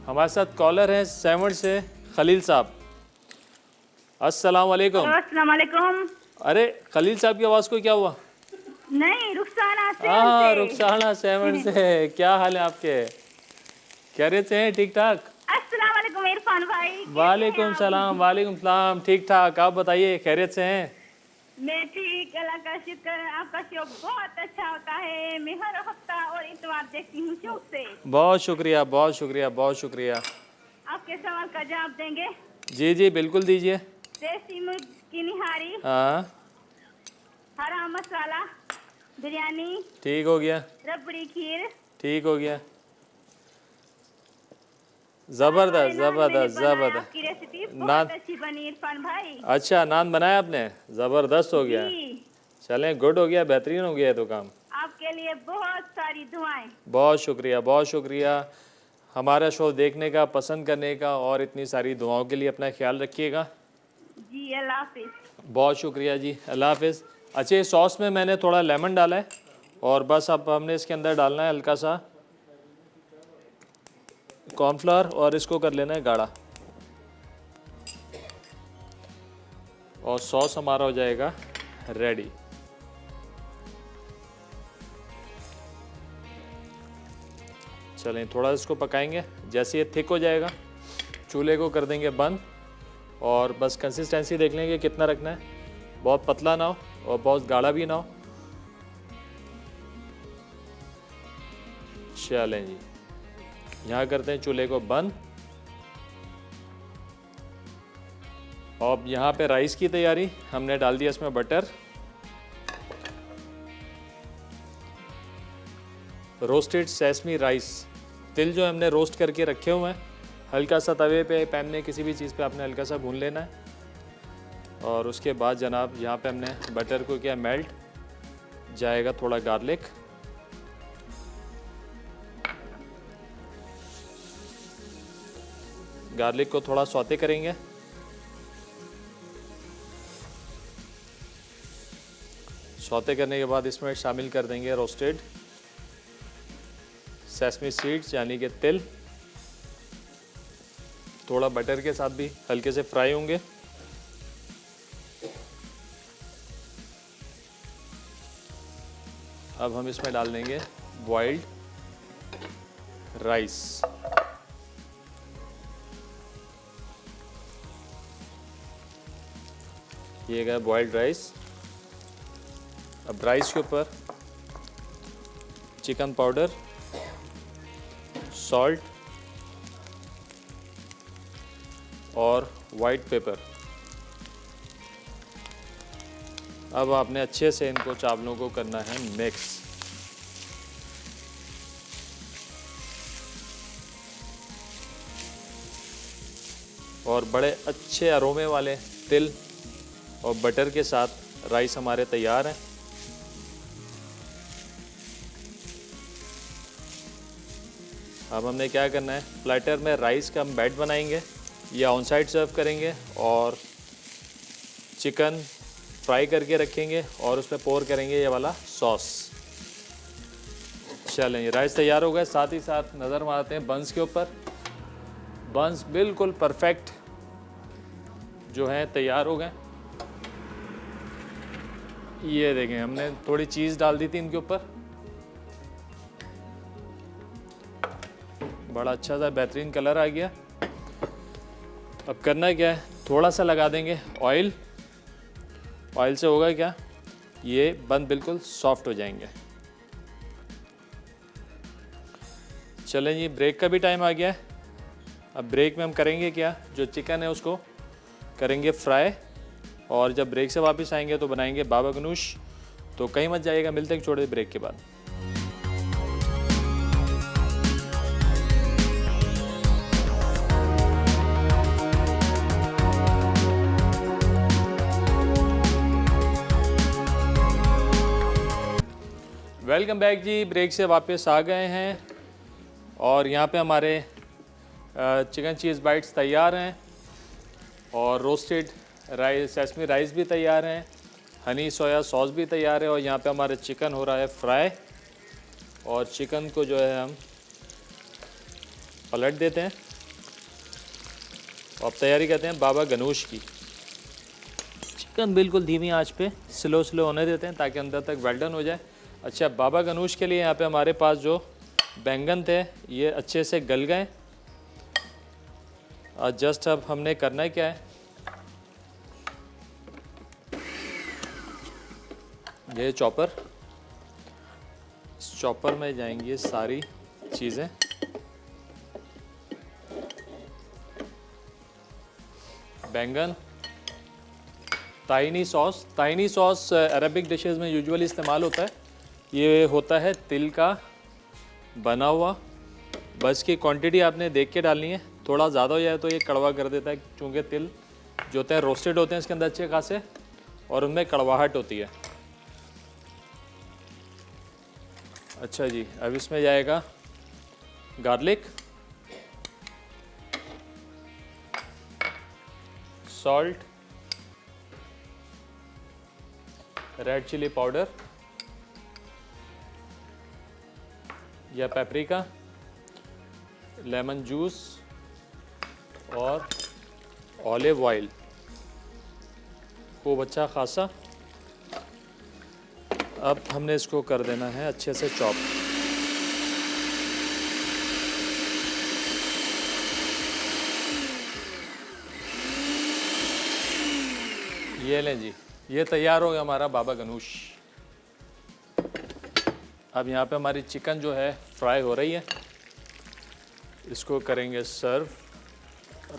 हमारे साथ कॉलर हैं 7 से खलील साहब। अस्सलाम वालेकुम। अस्सलाम वालेकुम। अरे खलील साहब की आवाज़ को क्या हुआ? नहीं, रुखसाना से। हाँ, रुखसाना 7 से। क्या हाल है आपके? खैरियत से हैं? ठीक ठाक? अस्सलाम वालेकुम इरफान भाई। वालेकुम सलाम। वालेकुम सलाम। ठीक ठाक, आप बताइए, खैरियत से हैं? मैं ठीक, अल्लाह का शुक्र। आपका शो बहुत अच्छा होता है, मैं हर हफ्ता और इतवार देखती हूँ शौक से। बहुत शुक्रिया, बहुत शुक्रिया, बहुत शुक्रिया। आपके सवाल का जवाब देंगे? जी जी बिल्कुल दीजिए। देसी मुर्ग की निहारी, हाँ हरा मसाला बिरयानी, ठीक हो गया, रबड़ी खीर। ठीक हो गया। जबरदस्त जबरदस्त जबरदस्त। आपकी रेसिपी नान- बहुत अच्छी बनी इरफान भाई। अच्छा, नान बनाया आपने? ज़बरदस्त हो गया। जी, चलें, गुड हो गया, बेहतरीन हो गया तो काम। आपके लिए बहुत सारी दुआएं। बहुत शुक्रिया, बहुत शुक्रिया हमारा शो देखने का, पसंद करने का, और इतनी सारी दुआओं के लिए अपना ख्याल रखिएगा। जी, अल्लाह हाफिज। बहुत शुक्रिया जी, अल्लाह हाफिज़। अच्छा, ये सॉस में मैंने थोड़ा लेमन डाला है, और बस अब हमने इसके अंदर डालना है हल्का सा कॉर्नफ्लावर, और इसको कर लेना है गाढ़ा, और सॉस हमारा हो जाएगा रेडी। चलें, थोड़ा इसको पकाएंगे। जैसे ये थिक हो जाएगा, चूल्हे को कर देंगे बंद, और बस कंसिस्टेंसी देख लेंगे कितना रखना है। बहुत पतला ना हो और बहुत गाढ़ा भी ना हो। चलें जी, यहाँ करते हैं चूल्हे को बंद। और यहाँ पे राइस की तैयारी, हमने डाल दिया इसमें बटर। रोस्टेड सेसमी राइस, तिल जो हमने रोस्ट करके रखे हुए हैं, हल्का सा तवे पे, पैन में, किसी भी चीज़ पे आपने हल्का सा भून लेना है। और उसके बाद जनाब यहाँ पे हमने बटर को किया मेल्ट, जाएगा थोड़ा गार्लिक, गार्लिक को थोड़ा सौते करेंगे। सौते करने के बाद इसमें शामिल कर देंगे रोस्टेड सेसमी सीड्स यानी कि तिल, थोड़ा बटर के साथ भी हल्के से फ्राई होंगे। अब हम इसमें डाल देंगे बॉइल्ड राइस। ये गया बॉइल्ड राइस। अब राइस के ऊपर चिकन पाउडर, सॉल्ट और वाइट पेपर। अब आपने अच्छे से इनको चावलों को करना है मिक्स। और बड़े अच्छे अरोमे वाले तिल और बटर के साथ राइस हमारे तैयार हैं। अब हमने क्या करना है, प्लेटर में राइस का हम बेड बनाएंगे या ऑन साइड सर्व करेंगे और चिकन फ्राई करके रखेंगे और उस पर पोर करेंगे ये वाला सॉस। चलें, राइस तैयार हो गए। साथ ही साथ नज़र मारते हैं बंस के ऊपर। बंस बिल्कुल परफेक्ट जो है तैयार हो गए। ये देखें, हमने थोड़ी चीज़ डाल दी थी इनके ऊपर, बड़ा अच्छा सा बेहतरीन कलर आ गया। अब करना क्या है, थोड़ा सा लगा देंगे ऑयल। ऑयल से होगा क्या, ये बन बिल्कुल सॉफ्ट हो जाएंगे। चलें जी, ब्रेक का भी टाइम आ गया है। अब ब्रेक में हम करेंगे क्या, जो चिकन है उसको करेंगे फ्राई, और जब ब्रेक से वापस आएंगे तो बनाएंगे बाबा गनूश। तो कहीं मत जाइएगा, मिलते हैं छोटे ब्रेक के बाद। वेलकम बैक जी, ब्रेक से वापस आ गए हैं और यहाँ पे हमारे चिकन चीज़ बाइट्स तैयार हैं और रोस्टेड राइस सेसमी राइस भी तैयार हैं, हनी सोया सॉस भी तैयार है और यहाँ पे हमारे चिकन हो रहा है फ्राई। और चिकन को जो है हम पलट देते हैं और तैयारी करते हैं बाबा गनूश की। चिकन बिल्कुल धीमी आंच पे स्लो होने देते हैं ताकि अंदर तक वेल डन हो जाए। अच्छा, बाबा गनूश के लिए यहाँ पे हमारे पास जो बैंगन थे ये अच्छे से गल गए। और जस्ट अब हमने करना है क्या है, ये चॉपर, इस चॉपर में जाएंगी ये सारी चीज़ें। बैंगन, ताहिनी सॉस अरबिक डिशेस में यूजुअली इस्तेमाल होता है। ये होता है तिल का बना हुआ। बस की क्वांटिटी आपने देख के डालनी है, थोड़ा ज़्यादा हो जाए तो ये कड़वा कर देता है, क्योंकि तिल जो होते हैं रोस्टेड होते हैं इसके अंदर अच्छे खासे और उनमें कड़वाहट होती है। अच्छा जी, अब इसमें जाएगा garlic, salt, red chilli powder या पेपरिका, लेमन जूस और ऑलिव ऑयल, खूब अच्छा खासा। अब हमने इसको कर देना है अच्छे से चॉप। ये लें जी, ये तैयार हो गया हमारा बाबा गनूश। अब यहाँ पे हमारी चिकन जो है फ्राई हो रही है, इसको करेंगे सर्व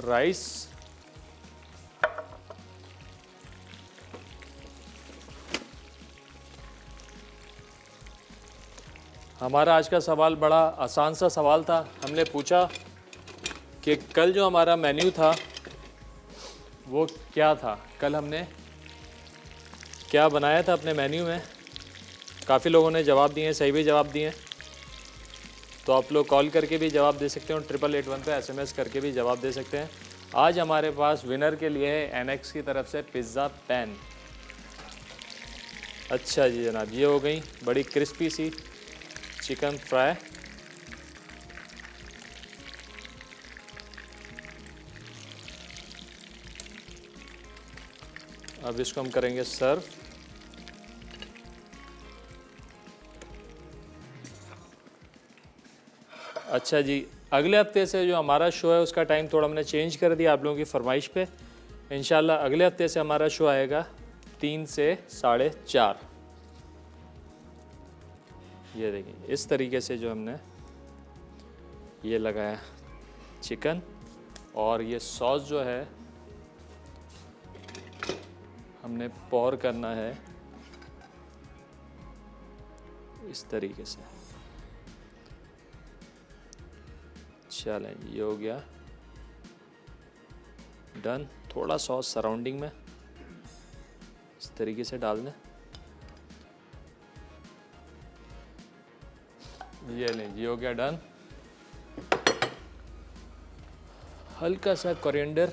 राइस। हमारा आज का सवाल बड़ा आसान सा सवाल था। हमने पूछा कि कल जो हमारा मेन्यू था वो क्या था, कल हमने क्या बनाया था अपने मेन्यू में। काफ़ी लोगों ने जवाब दिए हैं, सही भी जवाब दिए हैं। तो आप लोग कॉल करके भी जवाब दे सकते हैं और 8881 पे SMS करके भी जवाब दे सकते हैं। आज हमारे पास विनर के लिए है NX की तरफ से पिज़्ज़ा पैन। अच्छा जी जनाब, ये हो गई बड़ी क्रिस्पी सी चिकन फ्राई। अब इसको हम करेंगे सर्व। अच्छा जी, अगले हफ्ते से जो हमारा शो है उसका टाइम थोड़ा हमने चेंज कर दिया आप लोगों की फरमाइश पे। इंशाल्लाह अगले हफ्ते से हमारा शो आएगा 3 से 4:30। ये देखिए इस तरीके से जो हमने ये लगाया चिकन, और ये सॉस जो है हमने पोर करना है इस तरीके से। चलें, ये हो गया डन। थोड़ा सॉस सराउंडिंग में इस तरीके से डाल दें। ये लें, ये हो गया डन। हल्का सा कोरिएंडर,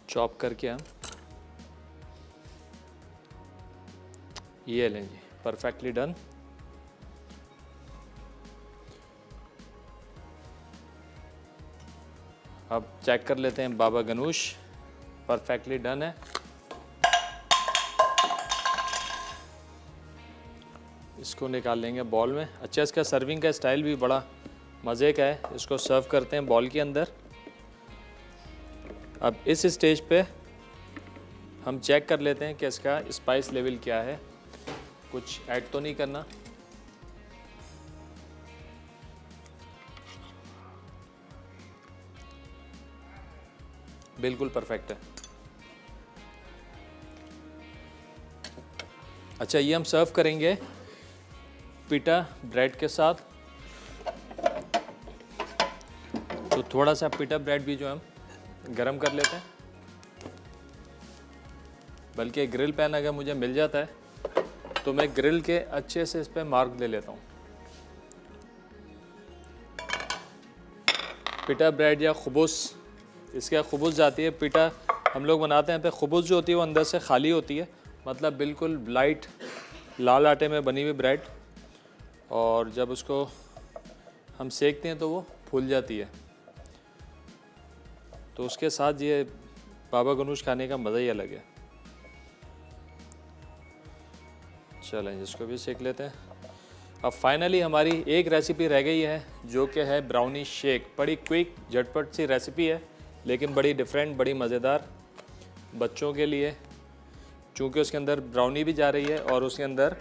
चॉप करके हम ये लें जी, परफेक्टली डन। अब चेक कर लेते हैं बाबा गनूश, परफेक्टली डन है। इसको निकाल लेंगे बॉल में। अच्छा, इसका सर्विंग का स्टाइल भी बड़ा मज़े का है। इसको सर्व करते हैं बॉल के अंदर। अब इस स्टेज पे हम चेक कर लेते हैं कि इसका स्पाइस लेवल क्या है। कुछ ऐड तो नहीं करना। बिल्कुल परफेक्ट है। अच्छा, ये हम सर्व करेंगे पिटा ब्रेड के साथ। तो थोड़ा सा पिटा ब्रेड भी जो हम गरम कर लेते हैं, बल्कि ग्रिल पैन अगर मुझे मिल जाता है तो मैं ग्रिल के अच्छे से इस पर मार्क दे लेता हूँ। पिटा ब्रेड या खुबूस, इसके खुबूस जाती है। पिटा हम लोग बनाते हैं पे खुबूस जो होती है वो अंदर से खाली होती है, मतलब बिल्कुल लाइट लाल आटे में बनी हुई ब्रेड, और जब उसको हम सेकते हैं तो वो फूल जाती है। तो उसके साथ ये बाबा गनूश खाने का मज़ा ही अलग है। चलें, इसको भी सेक लेते हैं। अब फाइनली हमारी एक रेसिपी रह गई है जो कि है ब्राउनी शेक। बड़ी क्विक झटपट सी रेसिपी है, लेकिन बड़ी डिफरेंट, बड़ी मज़ेदार बच्चों के लिए, चूँकि उसके अंदर ब्राउनी भी जा रही है और उसके अंदर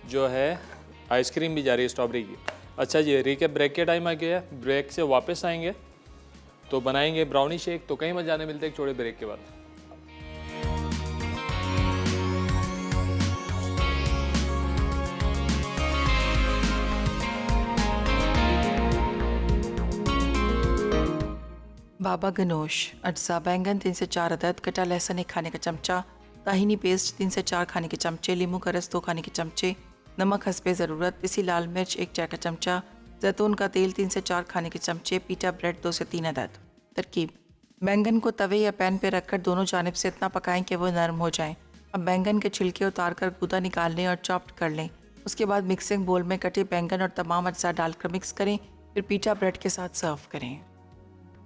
जो है आइसक्रीम भी जा रही है स्ट्रॉबेरी की। अच्छा जी, रिके ब्रेक के टाइम आ गया है। ब्रेक से वापस आएंगे तो बनाएंगे ब्राउनी शेक। तो कहीं मत जाने, मिलते हैं एक छोटे ब्रेक के बाद। बाबा गनोश अज्जा बैंगन 3 से 4 अदद, कटा लहसुन 1 खाने का चमचा, ताहिनी पेस्ट 3 से 4 खाने के चमचे, नींबू का रस 2 खाने के चमचे, नमक हस्बे ज़रूरत, पिसी लाल मिर्च 1 चाय का चमचा, जैतून का तेल 3 से 4 खाने के चमचे, पीटा ब्रेड 2 से 3 अदद। तरकीब: बैंगन को तवे या पैन पर रखकर दोनों जानिब से इतना पकाएं कि वो नरम हो जाएं। अब बैंगन के छिलके उतार कर गूदा निकाल लें और चॉप्ड कर लें। उसके बाद मिक्सिंग बोल में कटे बैंगन और तमाम अज्जा डालकर मिक्स करें, फिर पीटा ब्रेड के साथ सर्व करें।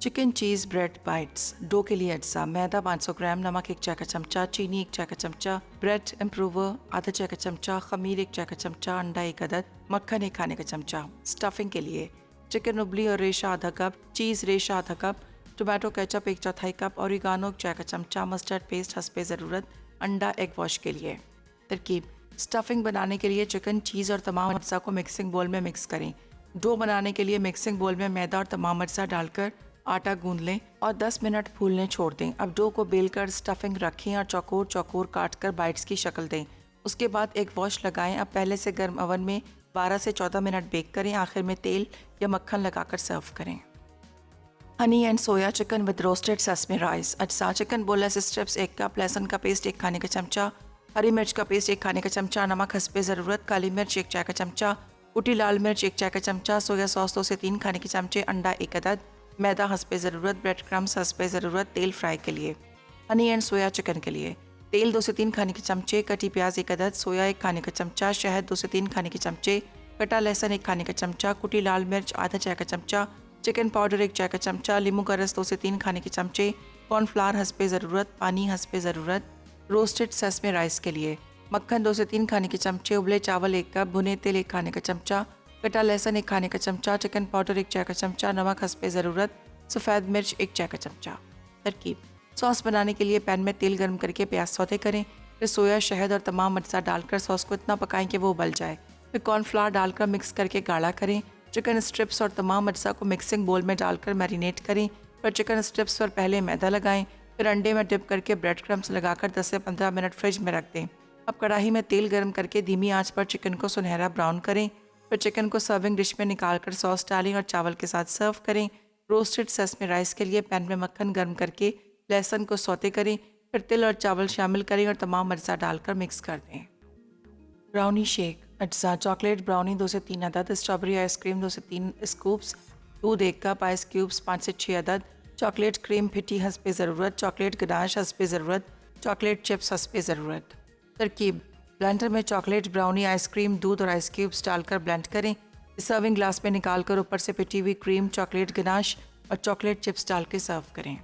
Chicken cheese bread bites. Dough के लिए अज्जा: मैदा 500 ग्राम, नमक 1 चाय का चमचा, चीनी 1 चाय का चमचा, ब्रेड इम्प्रूवर आधा चाय का चमचा, खमीर 1 चाय का चमचा, अंडा 1 अदद, मक्खन 1 खाने का चमचा। स्टफिंग के लिए चिकन उबली और रेशा आधा कप, चीज़ रेशा आधा cup, tomato ketchup 1/4 cup, oregano 1 चाय का चमचा, मस्टर्ड पेस्ट हस्बे ज़रूरत, अंडा एग वॉश के लिए। तरकीब: स्टफिंग बनाने के लिए चिकन, चीज़ और तमाम अज्जा को मिक्सिंग बोल में मिक्स करें। डो बनाने के लिए मिक्सिंग बोल में मैदा और तमाम अज्जा डालकर आटा गूंद लें और 10 मिनट फूलने छोड़ दें। अब डो को बेलकर स्टफिंग रखें और चौकोर चौकोर काट कर बाइट्स की शक्ल दें। उसके बाद एक वॉश लगाएं। अब पहले से गर्म ओवन में 12 से 14 मिनट बेक करें। आखिर में तेल या मक्खन लगाकर सर्व करें। Honey and soya chicken with roasted sesame rice. अज्जा: चिकन बोनलेस स्ट्रिप्स 1 कप, लहसुन का पेस्ट 1 खाने का चमचा, हरी मिर्च का पेस्ट 1 खाने का चमचा, नमक हस्बे ज़रूरत, काली मिर्च 1 चाय का चमचा, कुटी लाल मिर्च 1 चाय का चमचा, सोया सॉस 2 से 3 खाने के चमचे, अंडा 1 अदद, मैदा हस्बे ज़रूरत, ब्रेड क्रम्स हस्बे ज़रूरत। तेल फ्राई के लिए: हनी एंड सोया चिकन के लिए तेल 2 से 3 खाने के चमचे, कटी प्याज 1 अदद, सोया 1 खाने का चमचा, शहद 2 से 3 खाने के चमचे, कटा लहसुन 1 खाने का चमचा, कुटी लाल मिर्च आधा चाय का चमचा, चिकन पाउडर 1 चाय का चमचा, नींबू का रस 2 से 3 खाने के चमचे, कॉर्नफ्लावर हस्बे ज़रूरत, पानी हस्बे ज़रूरत। रोस्टेड सेसमे राइस के लिए मक्खन 2 से 3 खाने के चमचे, उबले चावल 1 कप, भुने तेल 1 खाने का चमचा, कटा लहसुन 1 खाने का चमचा, चिकन पाउडर 1 चाय का चमचा, नमक हस्बे ज़रूरत, सफ़ेद मिर्च 1 चाय का चमचा। तरकीब: सॉस बनाने के लिए पैन में तेल गर्म करके प्याज सौते करें। फिर सोया, शहद और तमाम अज्जा डालकर सॉस को इतना पकाएं कि वो उबल जाए। फिर कॉर्नफ्लावर डालकर मिक्स करके गाढ़ा करें। चिकन स्ट्रिप्स और तमाम अज्जा को मिक्सिंग बोल में डालकर मैरिनेट करें। फिर चिकन स्ट्रिप्स पर पहले मैदा लगाएं, फिर अंडे में डिप करके ब्रेड क्रम्स लगाकर 10 से 15 मिनट फ्रिज में रख दें। अब कढ़ाई में तेल गर्म करके धीमी आंच पर चिकन को सुनहरा ब्राउन करें। फिर चिकन को सर्विंग डिश में निकालकर सॉस डालें और चावल के साथ सर्व करें। रोस्टेड सेसमे राइस के लिए पैन में मक्खन गर्म करके लहसुन को सौते करें। फिर तिल और चावल शामिल करें और तमाम अज्जा डालकर मिक्स कर दें। Brownie shake. अज्जा: चॉकलेट ब्राउनी 2 से 3 अदद, स्ट्रॉबेरी आइसक्रीम 2 से 3 स्कूप्स, दूध 1 कप, आइस क्यूब्स 5 से 6 अदद, चॉकलेट क्रीम फिटी हस्बे ज़रूरत, चॉकलेट गनाश हस्बे ज़रूरत, चॉकलेट चिप्स हस्बे ज़रूरत। तरकीब: ब्लेंडर में चॉकलेट ब्राउनी, आइसक्रीम, दूध और आइस क्यूब्स डालकर ब्लेंड करें। सर्विंग ग्लास में निकालकर ऊपर से पिटी हुई क्रीम, चॉकलेट गनाश और चॉकलेट चिप्स डाल के सर्व करें।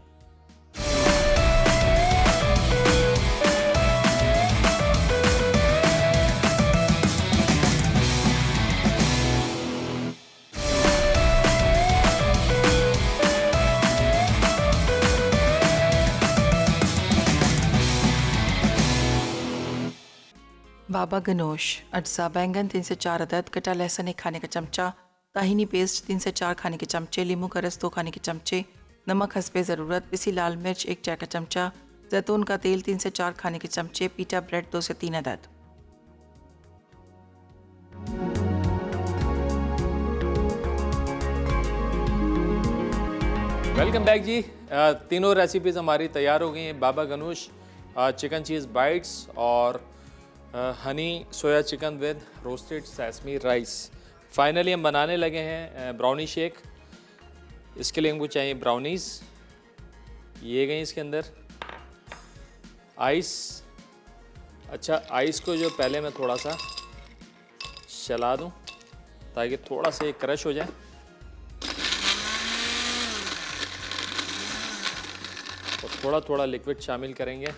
बाबा गनोश। अज्जा: बैंगन 3 से 4 अदद, कटा लहसुन 1 खाने का चमचा, ताहिनी पेस्ट 3 से 4 खाने के चमचे, नींबू का रस 2 खाने के चमचे, नमक हस्बे ज़रूरत, पिसी लाल मिर्च 1 चाय का चमचा, जैतून का तेल 3 से 4 खाने के चमचे, पीटा ब्रेड 2 से 3 अदद। वेलकम बैक जी। तीनों रेसिपीज़ हमारी तैयार हो गई हैं। बाबा गनूश चिकन चीज़ बाइट्स और Honey soya chicken with roasted sesame rice. Finally हम बनाने लगे हैं ब्राउनी शेक। इसके लिए हमको चाहिए ब्राउनीज़, ये गई इसके अंदर आइस। अच्छा, आइस को जो पहले मैं थोड़ा सा चला दूं ताकि थोड़ा सा ये क्रश हो जाए। और थोड़ा थोड़ा लिक्विड शामिल करेंगे।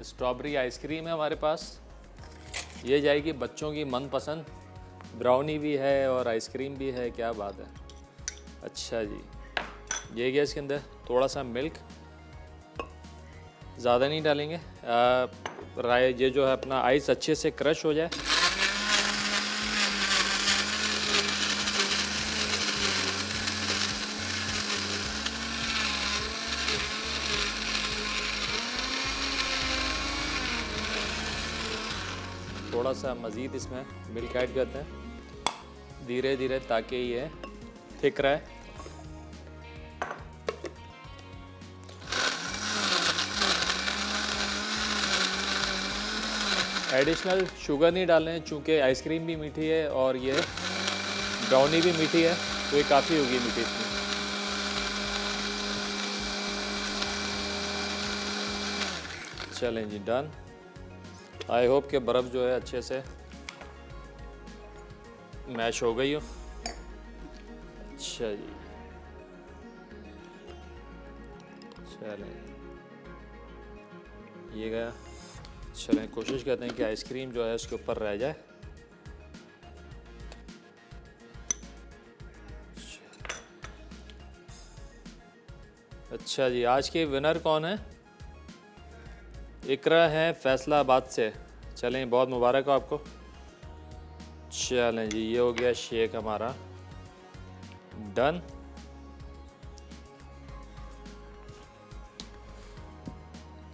स्ट्रॉबेरी आइसक्रीम है हमारे पास, ये जाएगी बच्चों की मनपसंद। ब्राउनी भी है और आइसक्रीम भी है, क्या बात है। अच्छा जी, ये गया इसके अंदर थोड़ा सा मिल्क, ज़्यादा नहीं डालेंगे। ये जो है अपना आइस अच्छे से क्रश हो जाए। थोड़ा सा मज़ीद इसमें मिल्क ऐड करते हैं धीरे धीरे ताकि ये थिक रहे। एडिशनल शुगर नहीं डालें चूँकि आइसक्रीम भी मीठी है और ये ब्राउनी भी मीठी है, तो ये काफ़ी होगी मीठी इसमें। चलें जी, डन। आई होप कि बर्फ़ जो है अच्छे से मैश हो गई हो। अच्छा जी, चलें ये गया। चलें कोशिश करते हैं कि आइसक्रीम जो है उसके ऊपर रह जाए। अच्छा जी, आज के विनर कौन है? इकरा हैं फैसलाबाद से। चलें, बहुत मुबारक हो आपको। चलें जी, ये हो गया शेक हमारा डन।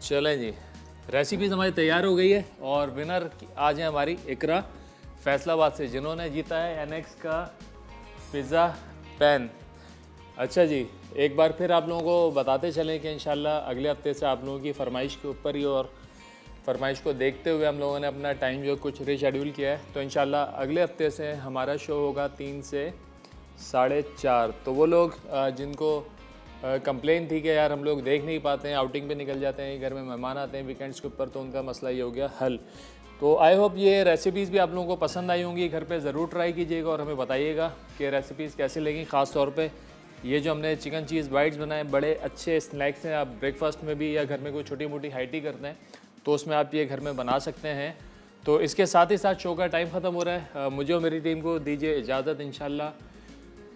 चलें जी, रेसिपीज़ हमारी तैयार हो गई है और विनर आज है हमारी इकरा फैसलाबाद से, जिन्होंने जीता है एनेक्स का पिज़्ज़ा पैन। अच्छा जी, एक बार फिर आप लोगों को बताते चलें कि इंशाल्लाह अगले हफ्ते से आप लोगों की फरमाइश के ऊपर ही और फरमाइश को देखते हुए हम लोगों ने अपना टाइम जो कुछ रीशेड्यूल किया है। तो इंशाल्लाह अगले हफ्ते से हमारा शो होगा 3 से 4:30। तो वो लोग जिनको कंप्लेन थी कि यार हम लोग देख नहीं पाते हैं, आउटिंग पे निकल जाते हैं, घर में मेहमान आते हैं वीकेंड्स के ऊपर, तो उनका मसला ये हो गया हल। तो आई होप ये रेसिपीज़ भी आप लोगों को पसंद आई होंगी। घर पे ज़रूर ट्राई कीजिएगा और हमें बताइएगा कि रेसिपीज़ कैसी लगी। ख़ास तौर पे ये जो हमने चिकन चीज़ बाइट्स बनाए, बड़े अच्छे स्नैक्स हैं। आप ब्रेकफास्ट में भी या घर में कोई छोटी मोटी हाइटी करते हैं तो उसमें आप ये घर में बना सकते हैं। तो इसके साथ ही साथ शो का टाइम ख़त्म हो रहा है। मुझे और मेरी टीम को दीजिए इजाज़त। इंशाल्लाह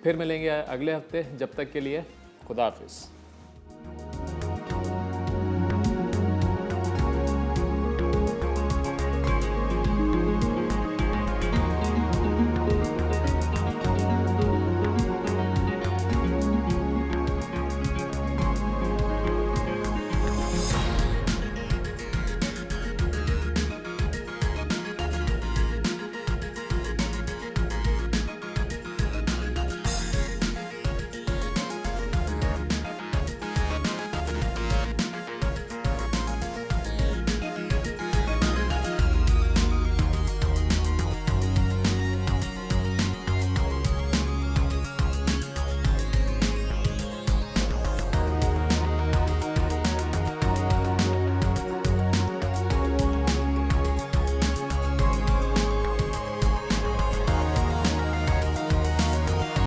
फिर मिलेंगे अगले हफ्ते। जब तक के लिए खुदा हाफिज़।